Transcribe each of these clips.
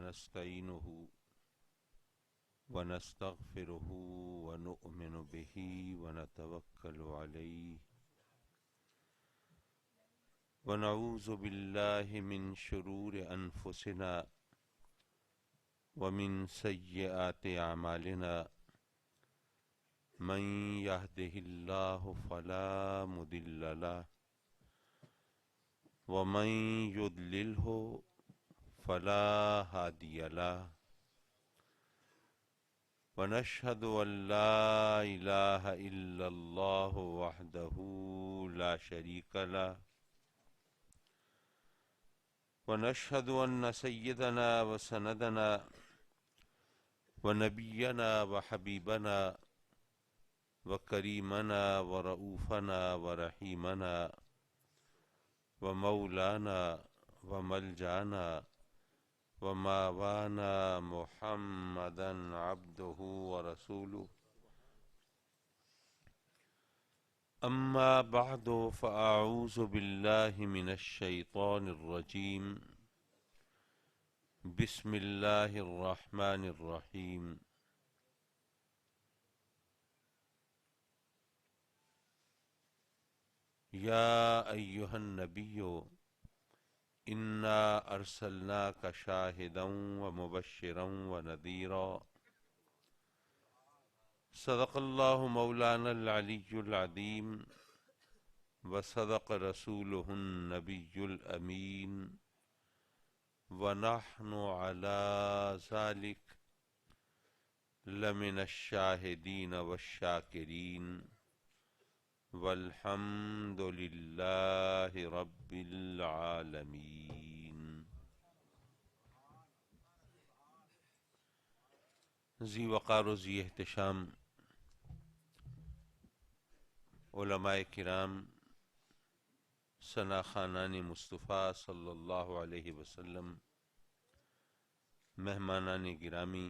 ونستعينه ونستغفره ونؤمن به ونتوكل عليه ونعوذ بالله من شرور أنفسنا ومن سيئات أعمالنا من يهده الله فلا مضل له ومن يضلله فلا هادي له ونشهد أن لا إله إلا الله وحده لا شريك له ونشهد أن سيدنا وسندنا ونبينا وحبيبنا وكريمنا ورؤوفنا ورحيمنا ومولانا وملجانا وماوانا محمدا عبده ورسوله أما بعد فأعوذ بالله من الشيطان الرجيم بسم الله الرحمن الرحيم يا أيها النبي إنا أرسلناك شاهدا ومبشرا ونذيرا صدق الله مولانا العلي العظيم وصدق رسوله النبي الأمين ونحن على ذلك لمن الشاهدين والشاكرين والحمد لله رب العالمين. ذی وقار و ذی احتشام علماء کرام، ثنا خانان مصطفیٰ صلی اللہ علیہ وسلم، مہمانان گرامی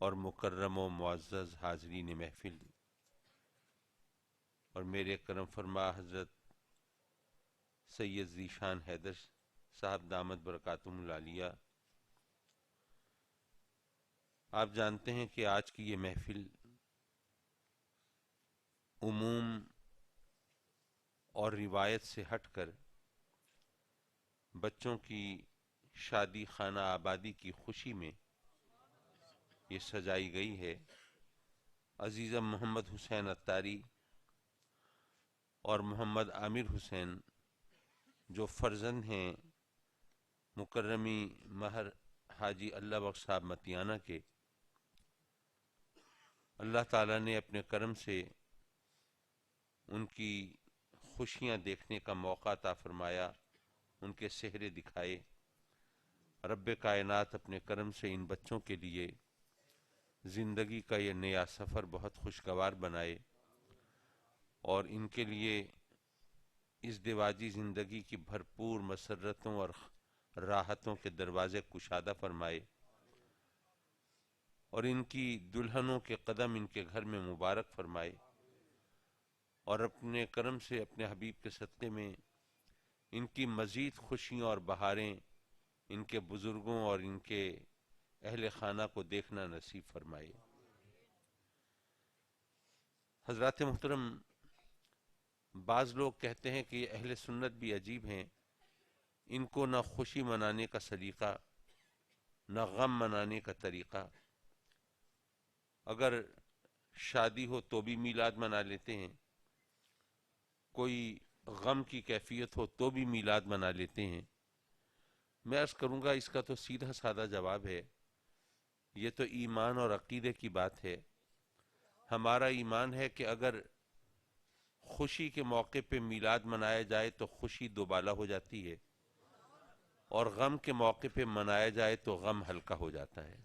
اور مکرم و معزز حاضرین محفل، اور میرے کرم فرما حضرت سید ذیشان حیدر صاحب دامت برکاتہم العالیہ، آپ جانتے ہیں کہ آج کی یہ محفل عموم اور روایت سے ہٹ کر بچوں کی شادی خانہ آبادی کی خوشی میں یہ سجائی گئی ہے۔ عزیزم محمد حسین عطاری اور محمد عامر حسین جو فرزند ہیں مکرمی مہر حاجی اللہ بخش صاحب متیانہ کے، اللہ تعالیٰ نے اپنے کرم سے ان کی خوشیاں دیکھنے کا موقع عطا فرمایا، ان کے چہرے دکھائے۔ رب کائنات اپنے کرم سے ان بچوں کے لیے زندگی کا یہ نیا سفر بہت خوشگوار بنائے، اور ان کے لیے اس دیواجی زندگی کی بھرپور مسرتوں اور راحتوں کے دروازے کشادہ فرمائے، اور ان کی دلہنوں کے قدم ان کے گھر میں مبارک فرمائے، اور اپنے کرم سے اپنے حبیب کے صدقے میں ان کی مزید خوشیاں اور بہاریں ان کے بزرگوں اور ان کے اہل خانہ کو دیکھنا نصیب فرمائے۔ حضرات محترم، بعض لوگ کہتے ہیں کہ یہ اہل سنت بھی عجیب ہیں، ان کو نہ خوشی منانے کا سلیقہ نہ غم منانے کا طریقہ، اگر شادی ہو تو بھی میلاد منا لیتے ہیں، کوئی غم کی کیفیت ہو تو بھی میلاد منا لیتے ہیں۔ میں عرض کروں گا اس کا تو سیدھا سادہ جواب ہے، یہ تو ایمان اور عقیدے کی بات ہے۔ ہمارا ایمان ہے کہ اگر خوشی کے موقع پہ میلاد منایا جائے تو خوشی دوبالا ہو جاتی ہے، اور غم کے موقع پہ منایا جائے تو غم ہلکا ہو جاتا ہے۔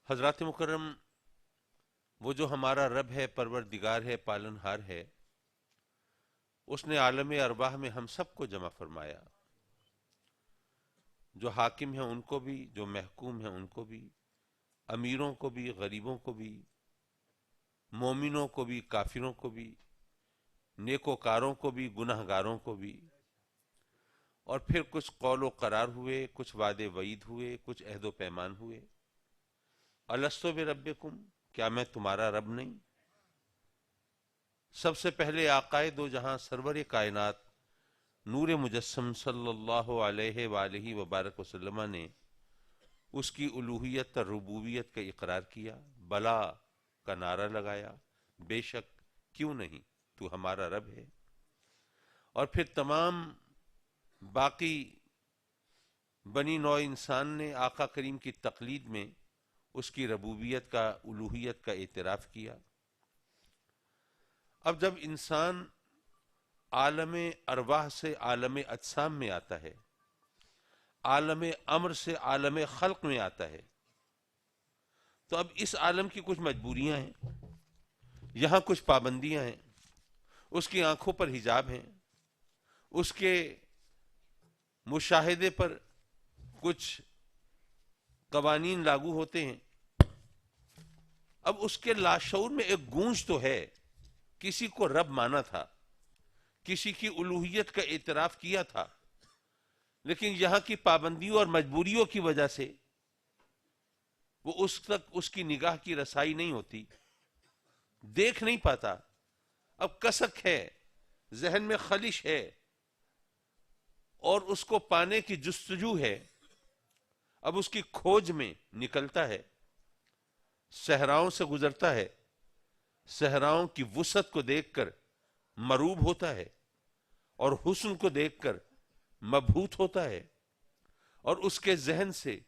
حضرات مکرم، وہ جو ہمارا رب ہے، پروردگار ہے، پالنہار ہے، اس نے عالم ارواح میں ہم سب کو جمع فرمایا، جو حاکم ہیں ان کو بھی، جو محکوم ہیں ان کو بھی، امیروں کو بھی، غریبوں کو بھی، مومنوں کو بھی، کافروں کو بھی، نیکوکاروں کو بھی، گنہگاروں کو بھی، اور پھر کچھ قول و قرار ہوئے، کچھ وعدے وعید ہوئے، کچھ عہد و پیمان ہوئے۔ الستو بربکم، کیا میں تمہارا رب نہیں؟ سب سے پہلے آقائے دو جہاں سرور کائنات نور مجسم صلی اللہ علیہ وآلہ وبارک وسلم نے اس کی الوہیت اور ربوبیت کا اقرار کیا، بلا کا نعرہ لگایا، بے شک کیوں نہیں تو ہمارا رب ہے۔ اور پھر تمام باقی بنی نوع انسان نے آقا کریم کی تقلید میں اس کی ربوبیت کا، الوہیت کا اعتراف کیا۔ اب جب انسان عالم ارواح سے عالم اجسام میں آتا ہے، عالم امر سے عالم خلق میں آتا ہے، تو اب اس عالم کی کچھ مجبوریاں ہیں، یہاں کچھ پابندیاں ہیں، اس کی آنکھوں پر حجاب ہیں، اس کے مشاہدے پر کچھ قوانین لاگو ہوتے ہیں۔ اب اس کے لاشعور میں ایک گونج تو ہے، کسی کو رب مانا تھا، کسی کی الوہیت کا اعتراف کیا تھا، لیکن یہاں کی پابندیوں اور مجبوریوں کی وجہ سے وہ اس تک اس کی نگاہ کی رسائی نہیں ہوتی، دیکھ نہیں پاتا۔ اب کسک ہے، ذہن میں خلش ہے، اور اس کو پانے کی جستجو ہے۔ اب اس کی کھوج میں نکلتا ہے، صحراؤں سے گزرتا ہے، صحراؤں کی وسعت کو دیکھ کر مروب ہوتا ہے، اور حسن کو دیکھ کر مبہوت ہوتا ہے، اور اس کے ذہن سے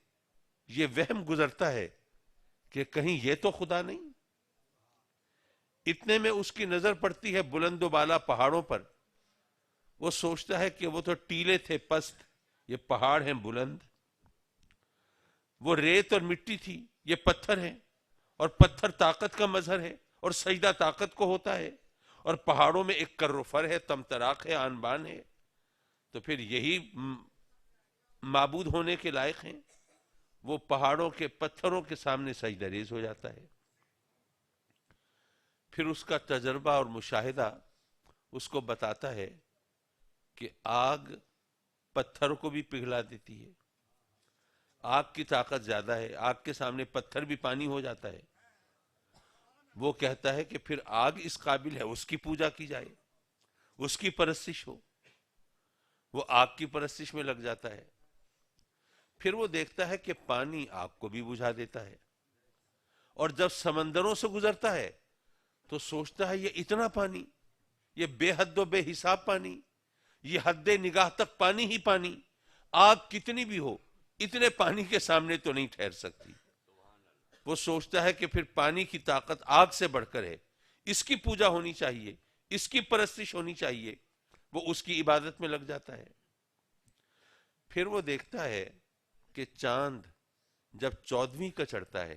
یہ وہم گزرتا ہے کہ کہیں یہ تو خدا نہیں۔ اتنے میں اس کی نظر پڑتی ہے بلند و بالا پہاڑوں پر، وہ سوچتا ہے کہ وہ تو ٹیلے تھے پست، یہ پہاڑ ہیں بلند، وہ ریت اور مٹی تھی، یہ پتھر ہیں، اور پتھر طاقت کا مظہر ہے، اور سجدہ طاقت کو ہوتا ہے، اور پہاڑوں میں ایک کر و فر ہے، تمطراق ہے، آن بان ہے، تو پھر یہی معبود ہونے کے لائق ہیں۔ وہ پہاڑوں کے پتھروں کے سامنے سجدہ ریز ہو جاتا ہے۔ پھر اس کا تجربہ اور مشاہدہ اس کو بتاتا ہے کہ آگ پتھر کو بھی پگھلا دیتی ہے، آگ کی طاقت زیادہ ہے، آگ کے سامنے پتھر بھی پانی ہو جاتا ہے۔ وہ کہتا ہے کہ پھر آگ اس قابل ہے، اس کی پوجا کی جائے، اس کی پرستش ہو۔ وہ آگ کی پرستش میں لگ جاتا ہے۔ پھر وہ دیکھتا ہے کہ پانی آگ کو بھی بجھا دیتا ہے، اور جب سمندروں سے گزرتا ہے تو سوچتا ہے یہ اتنا پانی، یہ بے حد و بے حساب پانی، یہ حد نگاہ تک پانی ہی پانی، آگ کتنی بھی ہو اتنے پانی کے سامنے تو نہیں ٹھہر سکتی۔ وہ سوچتا ہے کہ پھر پانی کی طاقت آگ سے بڑھ کر ہے، اس کی پوجا ہونی چاہیے، اس کی پرستش ہونی چاہیے۔ وہ اس کی عبادت میں لگ جاتا ہے۔ پھر وہ دیکھتا ہے کہ چاند جب 14ویں کا چڑھتا ہے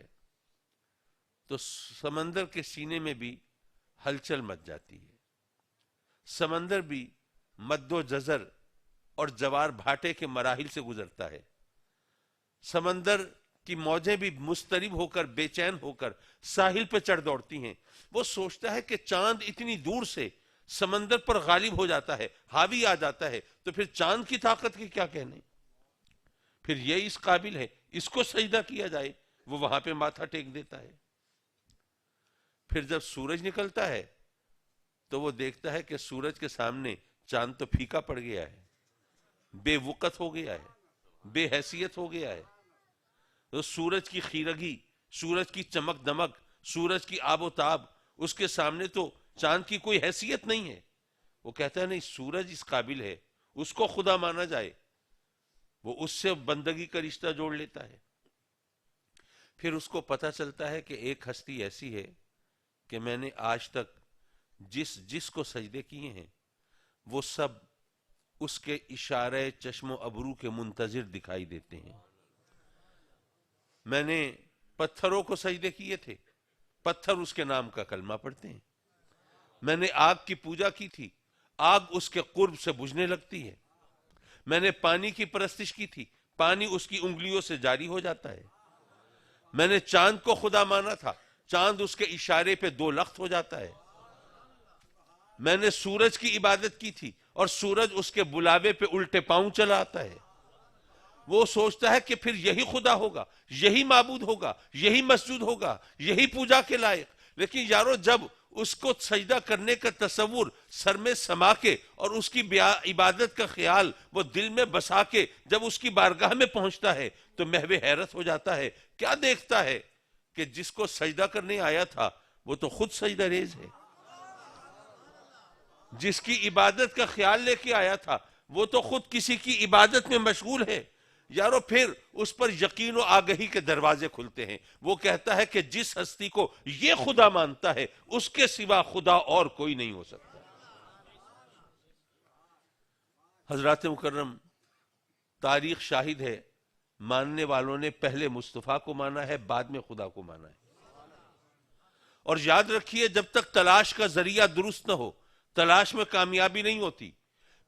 تو سمندر کے سینے میں بھی ہلچل مچ جاتی ہے، سمندر بھی مد و جزر اور جوار بھاٹے کے مراحل سے گزرتا ہے، سمندر کی موجیں بھی مضطرب ہو کر، بے چین ہو کر ساحل پہ چڑھ دوڑتی ہیں۔ وہ سوچتا ہے کہ چاند اتنی دور سے سمندر پر غالب ہو جاتا ہے، حاوی آ جاتا ہے، تو پھر چاند کی طاقت کے کیا کہنے، پھر یہ اس قابل ہے اس کو سجدہ کیا جائے۔ وہ وہاں پہ ماتھا ٹیک دیتا ہے۔ پھر جب سورج نکلتا ہے تو وہ دیکھتا ہے کہ سورج کے سامنے چاند تو پھیکا پڑ گیا ہے، بے وقت ہو گیا ہے، بے حیثیت ہو گیا ہے۔ تو سورج کی خیرگی، سورج کی چمک دمک، سورج کی آب و تاب، اس کے سامنے تو چاند کی کوئی حیثیت نہیں ہے۔ وہ کہتا ہے نہیں، سورج اس قابل ہے، اس کو خدا مانا جائے۔ وہ اس سے بندگی کا رشتہ جوڑ لیتا ہے۔ پھر اس کو پتہ چلتا ہے کہ ایک ہستی ایسی ہے کہ میں نے آج تک جس کو سجدے کیے ہیں وہ سب اس کے اشارے چشم و ابرو کے منتظر دکھائی دیتے ہیں۔ میں نے پتھروں کو سجدے کیے تھے، پتھر اس کے نام کا کلمہ پڑھتے ہیں۔ میں نے آگ کی پوجا کی تھی، آگ اس کے قرب سے بجھنے لگتی ہے۔ میں نے پانی کی پرستش کی تھی، پانی اس کی انگلیوں سے جاری ہو جاتا ہے۔ میں نے چاند کو خدا مانا تھا، چاند اس کے اشارے پہ دو لخت ہو جاتا ہے۔ میں نے سورج کی عبادت کی تھی اور سورج اس کے بلاوے پہ الٹے پاؤں چلا آتا ہے. وہ سوچتا ہے کہ پھر یہی خدا ہوگا, یہی معبود ہوگا, یہی مسجود ہوگا, یہی پوجا کے لائق. لیکن یارو جب اس کو سجدہ کرنے کا تصور سر میں سما کے اور اس کی عبادت کا خیال وہ دل میں بسا کے جب اس کی بارگاہ میں پہنچتا ہے تو محو حیرت ہو جاتا ہے. کیا دیکھتا ہے کہ جس کو سجدہ کرنے آیا تھا وہ تو خود سجدہ ریز ہے, جس کی عبادت کا خیال لے کے آیا تھا وہ تو خود کسی کی عبادت میں مشغول ہے. یارو پھر اس پر یقین و آگہی کے دروازے کھلتے ہیں. وہ کہتا ہے کہ جس ہستی کو یہ خدا مانتا ہے اس کے سوا خدا اور کوئی نہیں ہو سکتا. حضرات مکرم, تاریخ شاہد ہے, ماننے والوں نے پہلے مصطفیٰ کو مانا ہے, بعد میں خدا کو مانا ہے. اور یاد رکھیے, جب تک تلاش کا ذریعہ درست نہ ہو تلاش میں کامیابی نہیں ہوتی.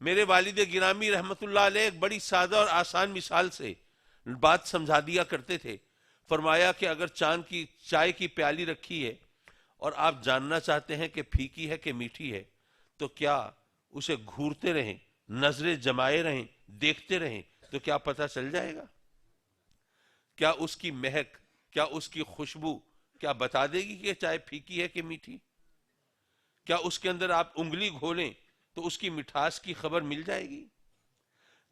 میرے والد گرامی رحمت اللہ علیہ ایک بڑی سادہ اور آسان مثال سے بات سمجھا دیا کرتے تھے. فرمایا کہ اگر چاند کی چائے کی پیالی رکھی ہے اور آپ جاننا چاہتے ہیں کہ پھیکی ہے کہ میٹھی ہے, تو کیا اسے گھورتے رہیں, نظریں جمائے رہیں, دیکھتے رہیں تو کیا پتہ چل جائے گا؟ کیا اس کی مہک, کیا اس کی خوشبو کیا بتا دے گی کہ چائے پھیکی ہے کہ میٹھی؟ کیا اس کے اندر آپ انگلی گھولیں تو اس کی مٹھاس کی خبر مل جائے گی؟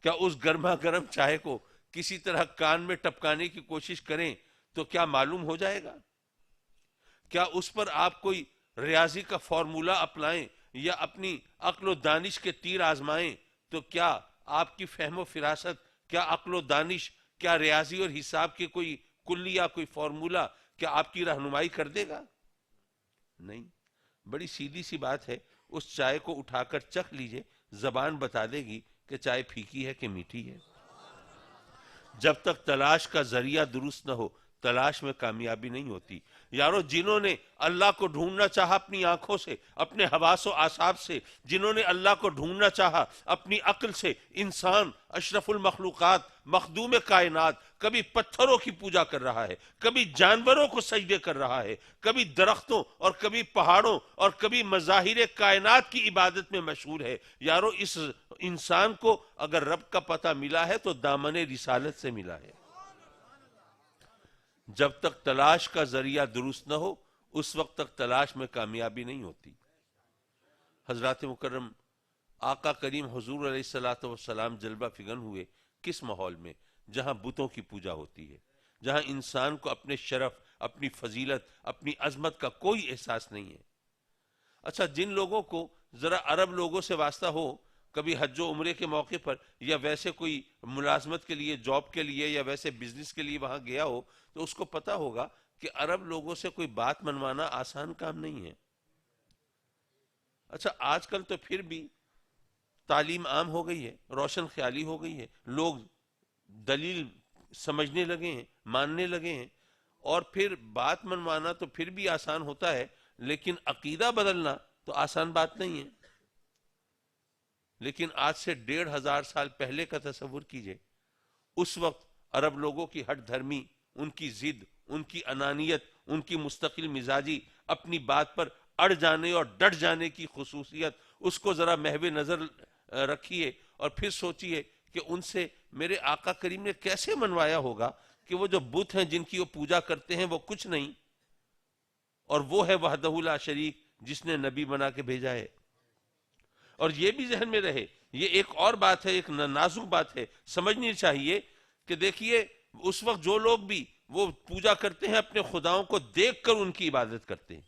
کیا اس گرما گرم چائے کو کسی طرح کان میں ٹپکانے کی کوشش کریں تو کیا معلوم ہو جائے گا؟ کیا اس پر آپ کوئی ریاضی کا فارمولا اپلائیں یا اپنی عقل و دانش کے تیر آزمائیں تو کیا آپ کی فہم و فراست, کیا عقل و دانش, کیا ریاضی اور حساب کے کوئی کلیہ, کوئی فارمولا کیا آپ کی رہنمائی کر دے گا؟ نہیں. بڑی سیدھی سی بات ہے, اس چائے کو اٹھا کر چکھ لیجئے, زبان بتا دے گی کہ چائے پھیکی ہے کہ میٹھی ہے. جب تک تلاش کا ذریعہ درست نہ ہو تلاش میں کامیابی نہیں ہوتی. یارو, جنہوں نے اللہ کو ڈھونڈنا چاہا اپنی آنکھوں سے, اپنے حواس و اعصاب سے, جنہوں نے اللہ کو ڈھونڈنا چاہا اپنی عقل سے, انسان اشرف المخلوقات, مخدوم کائنات, کبھی پتھروں کی پوجا کر رہا ہے, کبھی جانوروں کو سجدے کر رہا ہے, کبھی درختوں اور کبھی پہاڑوں اور کبھی مظاہر کائنات کی عبادت میں مشغول ہے. یارو, اس انسان کو اگر رب کا پتہ ملا ہے تو دامن رسالت سے ملا ہے. جب تک تلاش کا ذریعہ درست نہ ہو اس وقت تک تلاش میں کامیابی نہیں ہوتی. حضرات مکرم, آقا کریم حضور علیہ الصلوۃ والسلام جلوہ فگن ہوئے کس ماحول میں؟ جہاں بتوں کی پوجا ہوتی ہے, جہاں انسان کو اپنے شرف, اپنی فضیلت, اپنی عظمت کا کوئی احساس نہیں ہے. اچھا, جن لوگوں کو ذرا عرب لوگوں سے واسطہ ہو, کبھی حج و عمرے کے موقع پر یا ویسے کوئی ملازمت کے لیے, جاب کے لیے یا ویسے بزنس کے لیے وہاں گیا ہو, تو اس کو پتا ہوگا کہ عرب لوگوں سے کوئی بات منوانا آسان کام نہیں ہے. اچھا, آج کل تو پھر بھی تعلیم عام ہو گئی ہے, روشن خیالی ہو گئی ہے, لوگ دلیل سمجھنے لگے ہیں, ماننے لگے ہیں, اور پھر بات منوانا تو پھر بھی آسان ہوتا ہے, لیکن عقیدہ بدلنا تو آسان بات نہیں ہے. لیکن آج سے 1500 سال پہلے کا تصور کیجئے, اس وقت عرب لوگوں کی ہٹ دھرمی, ان کی ضد, ان کی انانیت, ان کی مستقل مزاجی, اپنی بات پر اڑ جانے اور ڈٹ جانے کی خصوصیت, اس کو ذرا محو نظر رکھیے اور پھر سوچئے کہ ان سے میرے آقا کریم نے کیسے منوایا ہوگا کہ وہ جو بت ہیں جن کی وہ پوجا کرتے ہیں وہ کچھ نہیں, اور وہ ہے وحدہ لا شریک جس نے نبی بنا کے بھیجا ہے. اور یہ بھی ذہن میں رہے, یہ ایک اور بات ہے, ایک نازک بات ہے, سمجھنی چاہیے کہ دیکھیے, اس وقت جو لوگ بھی وہ پوجا کرتے ہیں اپنے خداؤں کو دیکھ کر ان کی عبادت کرتے ہیں.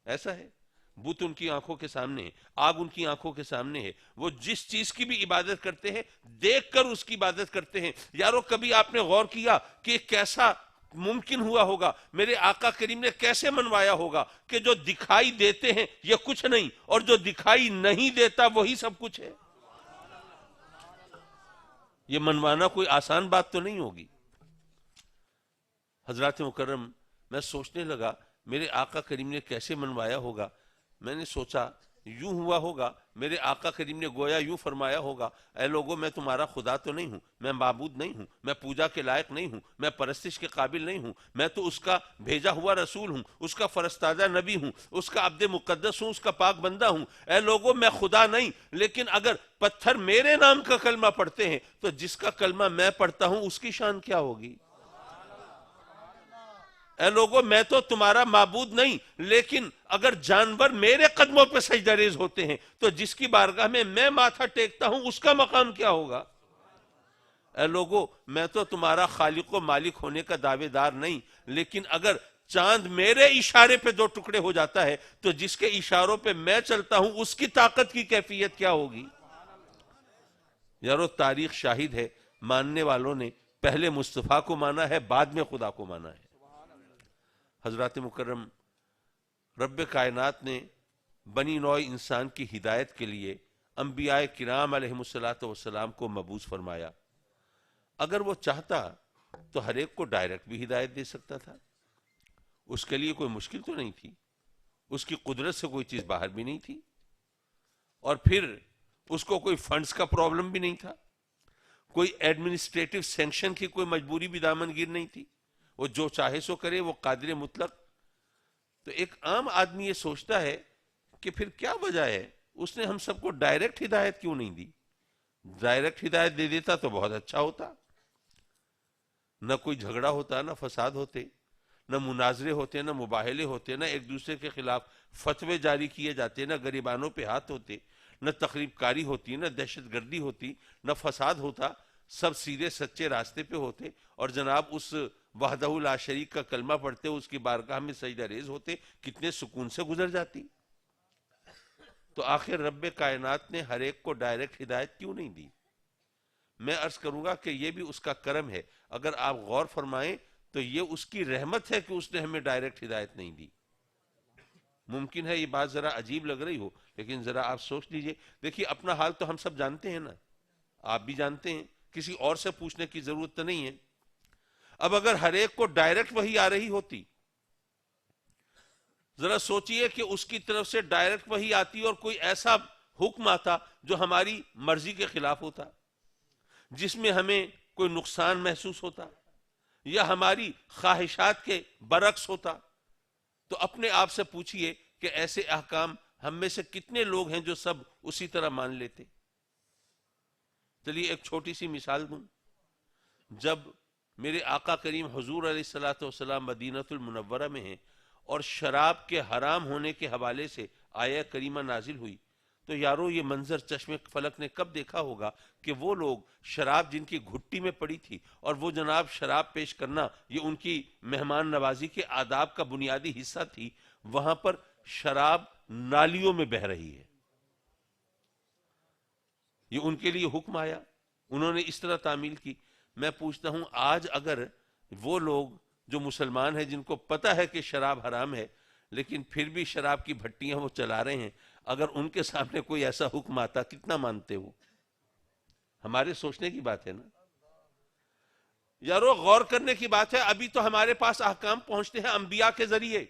ایسا ہے, بت ان کی آنکھوں کے سامنے ہے, آگ ان کی آنکھوں کے سامنے ہے, وہ جس چیز کی بھی عبادت کرتے ہیں دیکھ کر اس کی عبادت کرتے ہیں. یارو, کبھی آپ نے غور کیا کہ کیسا ممکن ہوا ہوگا, میرے آقا کریم نے کیسے منوایا ہوگا کہ جو دکھائی دیتے ہیں یہ کچھ نہیں, اور جو دکھائی نہیں دیتا وہی سب کچھ ہے. یہ منوانا کوئی آسان بات تو نہیں ہوگی. حضرات مکرم, میں سوچنے لگا میرے آقا کریم نے کیسے منوایا ہوگا. میں نے سوچا یوں ہوا ہوگا میرے آقا کریم نے گویا یوں فرمایا ہوگا، اے لوگوں میں تمہارا خدا تو نہیں ہوں، میں معبود نہیں ہوں، میں پوجا کے لائق نہیں ہوں، میں پرستش کے قابل نہیں ہوں، میں تو اس کا بھیجا ہوا رسول ہوں، اس کا فرستادہ نبی ہوں، اس کا عبد مقدس ہوں، اس کا پاک بندہ ہوں۔ اے لوگوں میں خدا نہیں، لیکن اگر پتھر میرے نام کا کلمہ پڑھتے ہیں تو جس کا کلمہ میں پڑھتا ہوں اس کی شان کیا ہوگی؟ اے لوگوں میں تو تمہارا معبود نہیں، لیکن اگر جانور میرے قدموں پہ سجدہ ریز ہوتے ہیں تو جس کی بارگاہ میں ماتھا ٹیکتا ہوں اس کا مقام کیا ہوگا؟ اے لوگوں میں تو تمہارا خالق و مالک ہونے کا دعوے دار نہیں، لیکن اگر چاند میرے اشارے پہ دو ٹکڑے ہو جاتا ہے تو جس کے اشاروں پہ میں چلتا ہوں اس کی طاقت کی کیفیت کیا ہوگی؟ یارو تاریخ شاہد ہے، ماننے والوں نے پہلے مصطفیٰ کو مانا ہے، بعد میں خدا کو مانا ہے۔ حضرات مکرم، رب کائنات نے بنی نوع انسان کی ہدایت کے لیے انبیاء کرام علیہم السلام کو مبعوث فرمایا۔ اگر وہ چاہتا تو ہر ایک کو ڈائریکٹ بھی ہدایت دے سکتا تھا، اس کے لیے کوئی مشکل تو نہیں تھی، اس کی قدرت سے کوئی چیز باہر بھی نہیں تھی، اور پھر اس کو کوئی فنڈز کا پرابلم بھی نہیں تھا، کوئی ایڈمنسٹریٹو سینکشن کی کوئی مجبوری بھی دامن گیر نہیں تھی، وہ جو چاہے سو کرے، وہ قادر مطلق۔ تو ایک عام آدمی یہ سوچتا ہے کہ پھر کیا وجہ ہے اس نے ہم سب کو ڈائریکٹ ہدایت کیوں نہیں دی؟ ڈائریکٹ ہدایت دے دیتا تو بہت اچھا ہوتا، نہ کوئی جھگڑا ہوتا، نہ فساد ہوتے، نہ مناظرے ہوتے، نہ مباہلے ہوتے، نہ ایک دوسرے کے خلاف فتوے جاری کیے جاتے، نہ گریبانوں پہ ہاتھ ہوتے، نہ تخریب کاری ہوتی، نہ دہشت گردی ہوتی، نہ فساد ہوتا، سب سیدھے سچے راستے پہ ہوتے، اور جناب اس وحدہ لا شریک کا کلمہ پڑھتے، اس کی بارگاہ میں سجدہ ریز ہوتے، کتنے سکون سے گزر جاتی۔ تو آخر رب کائنات نے ہر ایک کو ڈائریکٹ ہدایت کیوں نہیں دی؟ میں عرض کروں گا کہ یہ بھی اس کا کرم ہے۔ اگر آپ غور فرمائیں تو یہ اس کی رحمت ہے کہ اس نے ہمیں ڈائریکٹ ہدایت نہیں دی۔ ممکن ہے یہ بات ذرا عجیب لگ رہی ہو، لیکن ذرا آپ سوچ لیجئے۔ دیکھیے اپنا حال تو ہم سب جانتے ہیں نا، آپ بھی جانتے ہیں، کسی اور سے پوچھنے کی ضرورت تو نہیں ہے۔ اب اگر ہر ایک کو ڈائریکٹ وحی آ رہی ہوتی، ذرا سوچئے کہ اس کی طرف سے ڈائریکٹ وحی آتی اور کوئی ایسا حکم آتا جو ہماری مرضی کے خلاف ہوتا، جس میں ہمیں کوئی نقصان محسوس ہوتا یا ہماری خواہشات کے برعکس ہوتا، تو اپنے آپ سے پوچھئے کہ ایسے احکام ہم میں سے کتنے لوگ ہیں جو سب اسی طرح مان لیتے؟ چلیے ایک چھوٹی سی مثال دوں۔ جب میرے آقا کریم حضور علیہ السلام مدینہ المنورہ میں ہیں اور شراب کے حرام ہونے کے حوالے سے آیہ کریمہ نازل ہوئی، تو یارو یہ منظر چشم فلک نے کب دیکھا ہوگا کہ وہ لوگ شراب جن کی گھٹی میں پڑی تھی، اور وہ جناب شراب پیش کرنا یہ ان کی مہمان نوازی کے آداب کا بنیادی حصہ تھی، وہاں پر شراب نالیوں میں بہہ رہی ہے۔ یہ ان کے لیے حکم آیا، انہوں نے اس طرح تعمیل کی۔ میں پوچھتا ہوں آج اگر وہ لوگ جو مسلمان ہیں جن کو پتہ ہے کہ شراب حرام ہے لیکن پھر بھی شراب کی بھٹیاں وہ چلا رہے ہیں، اگر ان کے سامنے کوئی ایسا حکم آتا کتنا مانتے ہو؟ ہمارے سوچنے کی بات ہے نا یارو، غور کرنے کی بات ہے۔ ابھی تو ہمارے پاس احکام پہنچتے ہیں انبیاء کے ذریعے،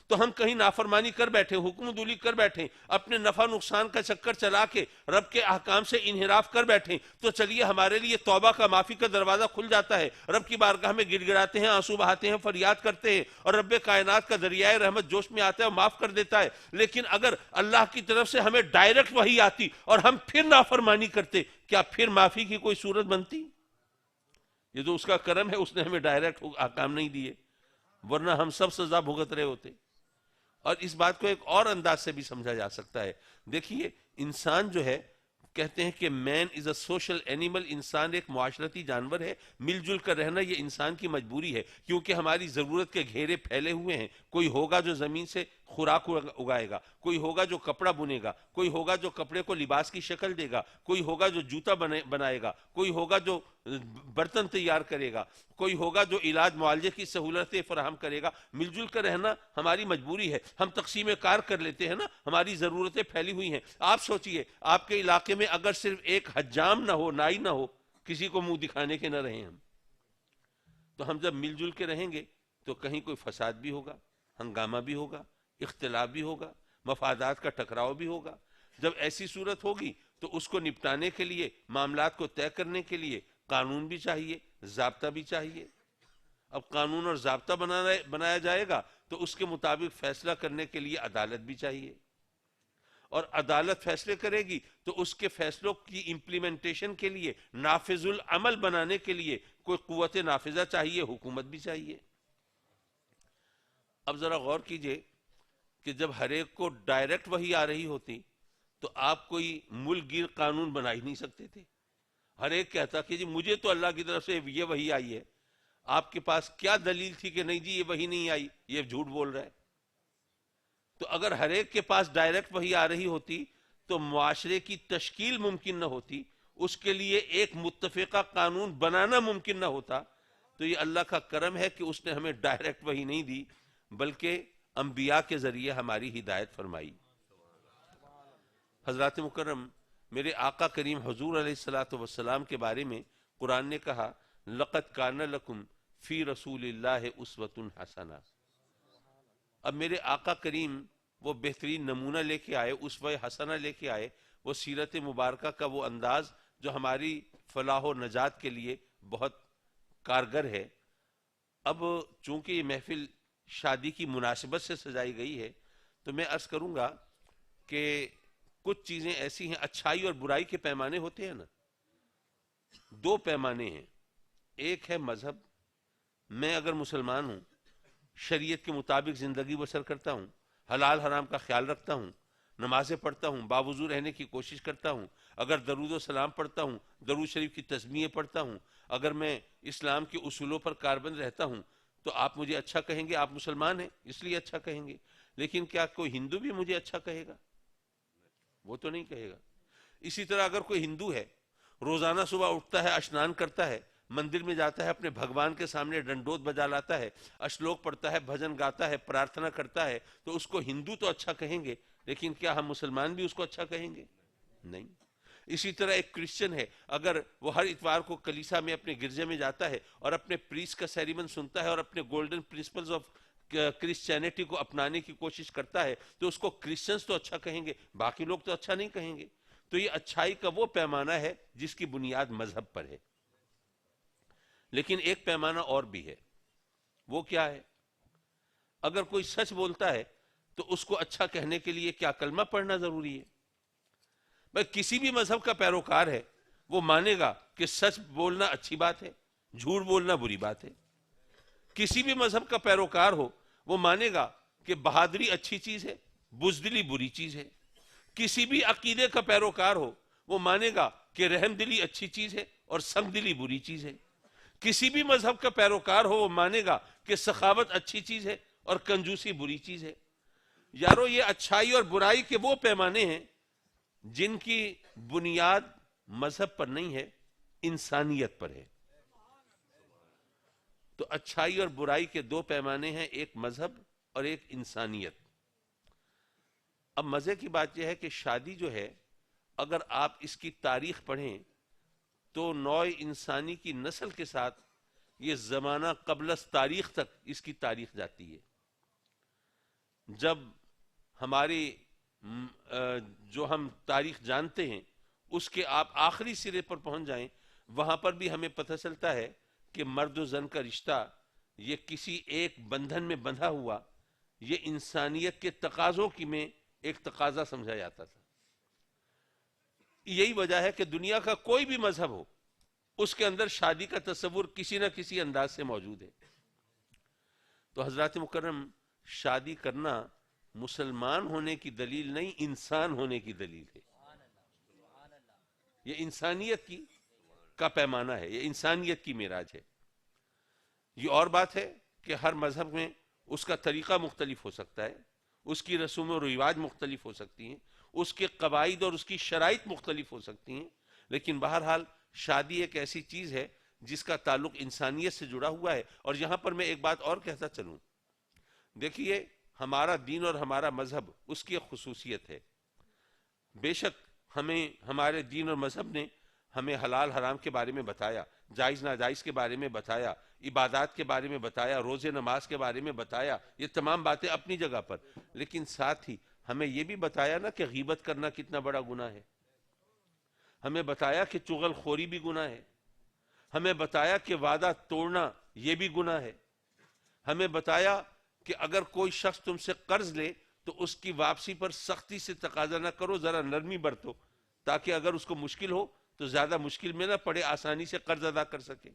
تو ہم کہیں نافرمانی کر بیٹھے، حکم دولی کر بیٹھے، اپنے نفع نقصان کا چکر چلا کے رب کے احکام سے انحراف کر بیٹھے، تو چلیے ہمارے لیے توبہ کا معافی کا دروازہ کھل جاتا ہے، رب کی بارگاہ میں گڑ گڑاتے ہیں، آنسو بہاتے ہیں، فریاد کرتے ہیں، اور رب کائنات کا دریائے رحمت جوش میں آتا ہے اور معاف کر دیتا ہے۔ لیکن اگر اللہ کی طرف سے ہمیں ڈائریکٹ وحی آتی اور ہم پھر نافرمانی کرتے، کیا پھر معافی کی کوئی صورت بنتی؟ یہ تو اس کا کرم ہے، اس نے ہمیں ڈائریکٹ احکام نہیں دیے، ورنہ ہم سب سزا بھگت رہے ہوتے۔ اور اس بات کو ایک اور انداز سے بھی سمجھا جا سکتا ہے۔ دیکھیے انسان جو ہے، کہتے ہیں کہ مین از اے سوشل اینیمل، انسان ایک معاشرتی جانور ہے، مل جل کر رہنا یہ انسان کی مجبوری ہے، کیونکہ ہماری ضرورت کے گھیرے پھیلے ہوئے ہیں۔ کوئی ہوگا جو زمین سے خوراک اگائے گا، کوئی ہوگا جو کپڑا بنے گا، کوئی ہوگا جو کپڑے کو لباس کی شکل دے گا، کوئی ہوگا جو جوتا بنائے گا، کوئی ہوگا جو برتن تیار کرے گا، کوئی ہوگا جو علاج معالجے کی سہولتیں فراہم کرے گا۔ مل جل کر رہنا ہماری مجبوری ہے، ہم تقسیم کار کر لیتے ہیں نا، ہماری ضرورتیں پھیلی ہوئی ہیں۔ آپ سوچئے آپ کے علاقے میں اگر صرف ایک حجام نہ ہو، نائی نہ ہو، کسی کو منہ دکھانے کے نہ رہیں ہم، تو ہم جب مل جل کے رہیں گے تو کہیں کوئی فساد بھی ہوگا، ہنگامہ بھی ہوگا، اختلاف بھی ہوگا، مفادات کا ٹکراؤ بھی ہوگا۔ جب ایسی صورت ہوگی تو اس کو نپٹانے کے لیے، معاملات کو طے کرنے کے لیے قانون بھی چاہیے، ضابطہ بھی چاہیے۔ اب قانون اور ضابطہ بنایا جائے گا تو اس کے مطابق فیصلہ کرنے کے لیے عدالت بھی چاہیے، اور عدالت فیصلے کرے گی تو اس کے فیصلوں کی امپلیمنٹیشن کے لیے، نافذ العمل بنانے کے لیے کوئی قوت نافذہ چاہیے، حکومت بھی چاہیے۔ اب ذرا غور کیجئے کہ جب ہر ایک کو ڈائریکٹ وحی آ رہی ہوتی تو آپ کوئی ملک گیر قانون بنا ہی نہیں سکتے تھے۔ ہر ایک کہتا کہ جی مجھے تو اللہ کی طرف سے یہ وحی آئی ہے، آپ کے پاس کیا دلیل تھی کہ نہیں جی یہ وحی نہیں آئی، یہ جھوٹ بول رہا ہے؟ تو اگر ہر ایک کے پاس ڈائریکٹ وحی آ رہی ہوتی تو معاشرے کی تشکیل ممکن نہ ہوتی، اس کے لیے ایک متفقہ قانون بنانا ممکن نہ ہوتا۔ تو یہ اللہ کا کرم ہے کہ اس نے ہمیں ڈائریکٹ وحی نہیں دی، بلکہ انبیاء کے ذریعے ہماری ہدایت فرمائی۔ حضرات مکرم، میرے آقا کریم حضور علیہ الصلوۃ والسلام کے بارے میں قرآن نے کہا لَقَدْ كَانَ لَكُمْ فِي رَسُولِ اللَّهِ أُسْوَةٌ حَسَنَةٌ۔ اب میرے آقا کریم وہ بہترین نمونہ لے کے آئے، اسوہ حسنہ لے کے آئے، وہ سیرت مبارکہ کا وہ انداز جو ہماری فلاح و نجات کے لیے بہت کارگر ہے۔ اب چونکہ یہ محفل شادی کی مناسبت سے سجائی گئی ہے تو میں عرض کروں گا کہ کچھ چیزیں ایسی ہیں، اچھائی اور برائی کے پیمانے ہوتے ہیں نا، دو پیمانے ہیں۔ ایک ہے مذہب، میں اگر مسلمان ہوں، شریعت کے مطابق زندگی بسر کرتا ہوں، حلال حرام کا خیال رکھتا ہوں، نمازیں پڑھتا ہوں، باوضو رہنے کی کوشش کرتا ہوں، اگر درود و سلام پڑھتا ہوں، درود شریف کی تسمیہ پڑھتا ہوں، اگر میں اسلام کے اصولوں پر کاربند رہتا ہوں، تو آپ مجھے اچھا کہیں گے، آپ مسلمان ہیں اس لیے اچھا کہیں گے۔ لیکن کیا کوئی ہندو بھی مجھے اچھا کہے گا؟ وہ تو نہیں کہے گا۔ اسی طرح اگر کوئی ہندو ہے، روزانہ صبح اٹھتا ہے، اشنان کرتا ہے، مندر میں جاتا ہے، اپنے بھگوان کے سامنے ڈنڈوت بجا لاتا ہے، اشلوک پڑھتا ہے، بھجن گاتا ہے، پرارتھنا کرتا ہے، تو اس کو ہندو تو اچھا کہیں گے، لیکن کیا ہم مسلمان بھی اس کو اچھا کہیں گے؟ نہیں۔ اسی طرح ایک کرسچن ہے، اگر وہ ہر اتوار کو کلیسا میں اپنے گرجے میں جاتا ہے اور اپنے پریسٹ کا سیریمن سنتا ہے اور اپنے گولڈن پرنسپلز آف کرسچینٹی کو اپنانے کی کوشش کرتا ہے، تو اس کو کرسچنز تو اچھا کہیں گے، باقی لوگ تو اچھا نہیں کہیں گے۔ تو یہ اچھائی کا وہ پیمانہ ہے جس کی بنیاد مذہب پر ہے۔ لیکن ایک پیمانہ اور بھی ہے، وہ کیا ہے؟ اگر کوئی سچ بولتا ہے تو اس کو اچھا کہنے کے لیے کیا کلمہ پڑھنا ضروری ہے؟ بھائی کسی بھی مذہب کا پیروکار ہے وہ مانے گا کہ سچ بولنا اچھی بات ہے، جھوٹ بولنا بری بات ہے۔ کسی بھی مذہب کا پیروکار ہو وہ مانے گا کہ بہادری اچھی چیز ہے، بزدلی بری چیز ہے۔ کسی بھی عقیدے کا پیروکار ہو وہ مانے گا کہ رحم دلی اچھی چیز ہے اور سنگ دلی بری چیز ہے۔ کسی بھی مذہب کا پیروکار ہو وہ مانے گا کہ سخاوت اچھی چیز ہے اور کنجوسی بری چیز ہے۔ یارو یہ اچھائی اور برائی کے وہ پیمانے ہیں جن کی بنیاد مذہب پر نہیں ہے، انسانیت پر ہے۔ تو اچھائی اور برائی کے دو پیمانے ہیں، ایک مذہب اور ایک انسانیت۔ اب مزے کی بات یہ ہے کہ شادی جو ہے، اگر آپ اس کی تاریخ پڑھیں تو نوع انسانی کی نسل کے ساتھ یہ زمانہ قبل از تاریخ تک اس کی تاریخ جاتی ہے۔ جب ہماری جو ہم تاریخ جانتے ہیں اس کے آپ آخری سرے پر پہنچ جائیں، وہاں پر بھی ہمیں پتہ چلتا ہے کہ مرد و زن کا رشتہ یہ کسی ایک بندھن میں بندھا ہوا، یہ انسانیت کے تقاضوں کی میں ایک تقاضا سمجھا جاتا تھا۔ یہی وجہ ہے کہ دنیا کا کوئی بھی مذہب ہو، اس کے اندر شادی کا تصور کسی نہ کسی انداز سے موجود ہے۔ تو حضرات مکرم، شادی کرنا مسلمان ہونے کی دلیل نہیں، انسان ہونے کی دلیل ہے۔ یہ انسانیت کی کا پیمانہ ہے، یہ انسانیت کی معراج ہے۔ یہ اور بات ہے کہ ہر مذہب میں اس کا طریقہ مختلف ہو سکتا ہے، اس کی رسوم و رواج مختلف ہو سکتی ہیں، اس کے قواعد اور اس کی شرائط مختلف ہو سکتی ہیں، لیکن بہرحال شادی ایک ایسی چیز ہے جس کا تعلق انسانیت سے جڑا ہوا ہے۔ اور یہاں پر میں ایک بات اور کہتا چلوں، دیکھیے ہمارا دین اور ہمارا مذہب اس کی ایک خصوصیت ہے۔ بے شک ہمیں ہمارے دین اور مذہب نے ہمیں حلال حرام کے بارے میں بتایا، جائز ناجائز کے بارے میں بتایا، عبادات کے بارے میں بتایا، روزے نماز کے بارے میں بتایا، یہ تمام باتیں اپنی جگہ پر، لیکن ساتھ ہی ہمیں یہ بھی بتایا نا کہ غیبت کرنا کتنا بڑا گناہ ہے، ہمیں بتایا کہ چغل خوری بھی گناہ ہے، ہمیں بتایا کہ وعدہ توڑنا یہ بھی گناہ ہے، ہمیں بتایا کہ اگر کوئی شخص تم سے قرض لے تو اس کی واپسی پر سختی سے تقاضا نہ کرو، ذرا نرمی برتو، تاکہ اگر اس کو مشکل ہو تو زیادہ مشکل میں نہ پڑے، آسانی سے قرض ادا کر سکے۔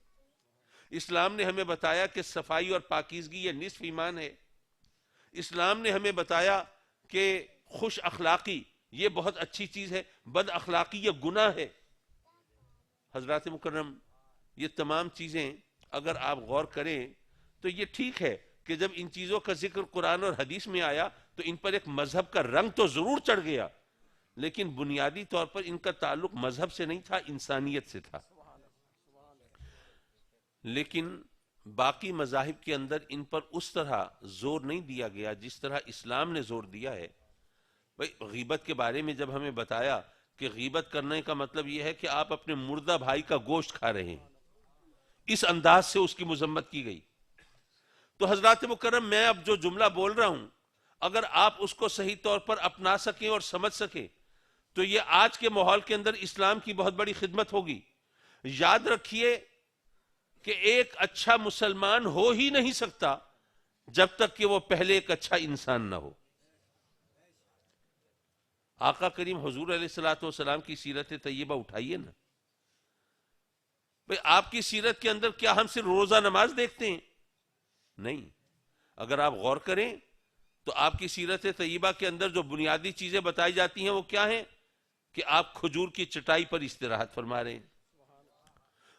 اسلام نے ہمیں بتایا کہ صفائی اور پاکیزگی یہ نصف ایمان ہے۔ اسلام نے ہمیں بتایا کہ خوش اخلاقی یہ بہت اچھی چیز ہے، بد اخلاقی یہ گناہ ہے۔ حضرات مکرم، یہ تمام چیزیں اگر آپ غور کریں تو یہ ٹھیک ہے کہ جب ان چیزوں کا ذکر قرآن اور حدیث میں آیا تو ان پر ایک مذہب کا رنگ تو ضرور چڑھ گیا، لیکن بنیادی طور پر ان کا تعلق مذہب سے نہیں تھا، انسانیت سے تھا۔ لیکن باقی مذاہب کے اندر ان پر اس طرح زور نہیں دیا گیا جس طرح اسلام نے زور دیا ہے۔ بھئی غیبت کے بارے میں جب ہمیں بتایا کہ غیبت کرنے کا مطلب یہ ہے کہ آپ اپنے مردہ بھائی کا گوشت کھا رہے ہیں، اس انداز سے اس کی مذمت کی گئی، تو حضرات مکرم میں اب جو جملہ بول رہا ہوں اگر آپ اس کو صحیح طور پر اپنا سکیں اور سمجھ سکیں تو یہ آج کے ماحول کے اندر اسلام کی بہت بڑی خدمت ہوگی۔ یاد رکھیے کہ ایک اچھا مسلمان ہو ہی نہیں سکتا جب تک کہ وہ پہلے ایک اچھا انسان نہ ہو۔ آقا کریم حضور علیہ الصلوۃ والسلام کی سیرت طیبہ اٹھائیے نا، بھئی آپ کی سیرت کے اندر کیا ہم صرف روزہ نماز دیکھتے ہیں؟ نہیں، اگر آپ غور کریں تو آپ کی سیرت طیبہ کے اندر جو بنیادی چیزیں بتائی جاتی ہیں وہ کیا ہیں؟ کہ آپ کھجور کی چٹائی پر استراحت فرما رہے ہیں،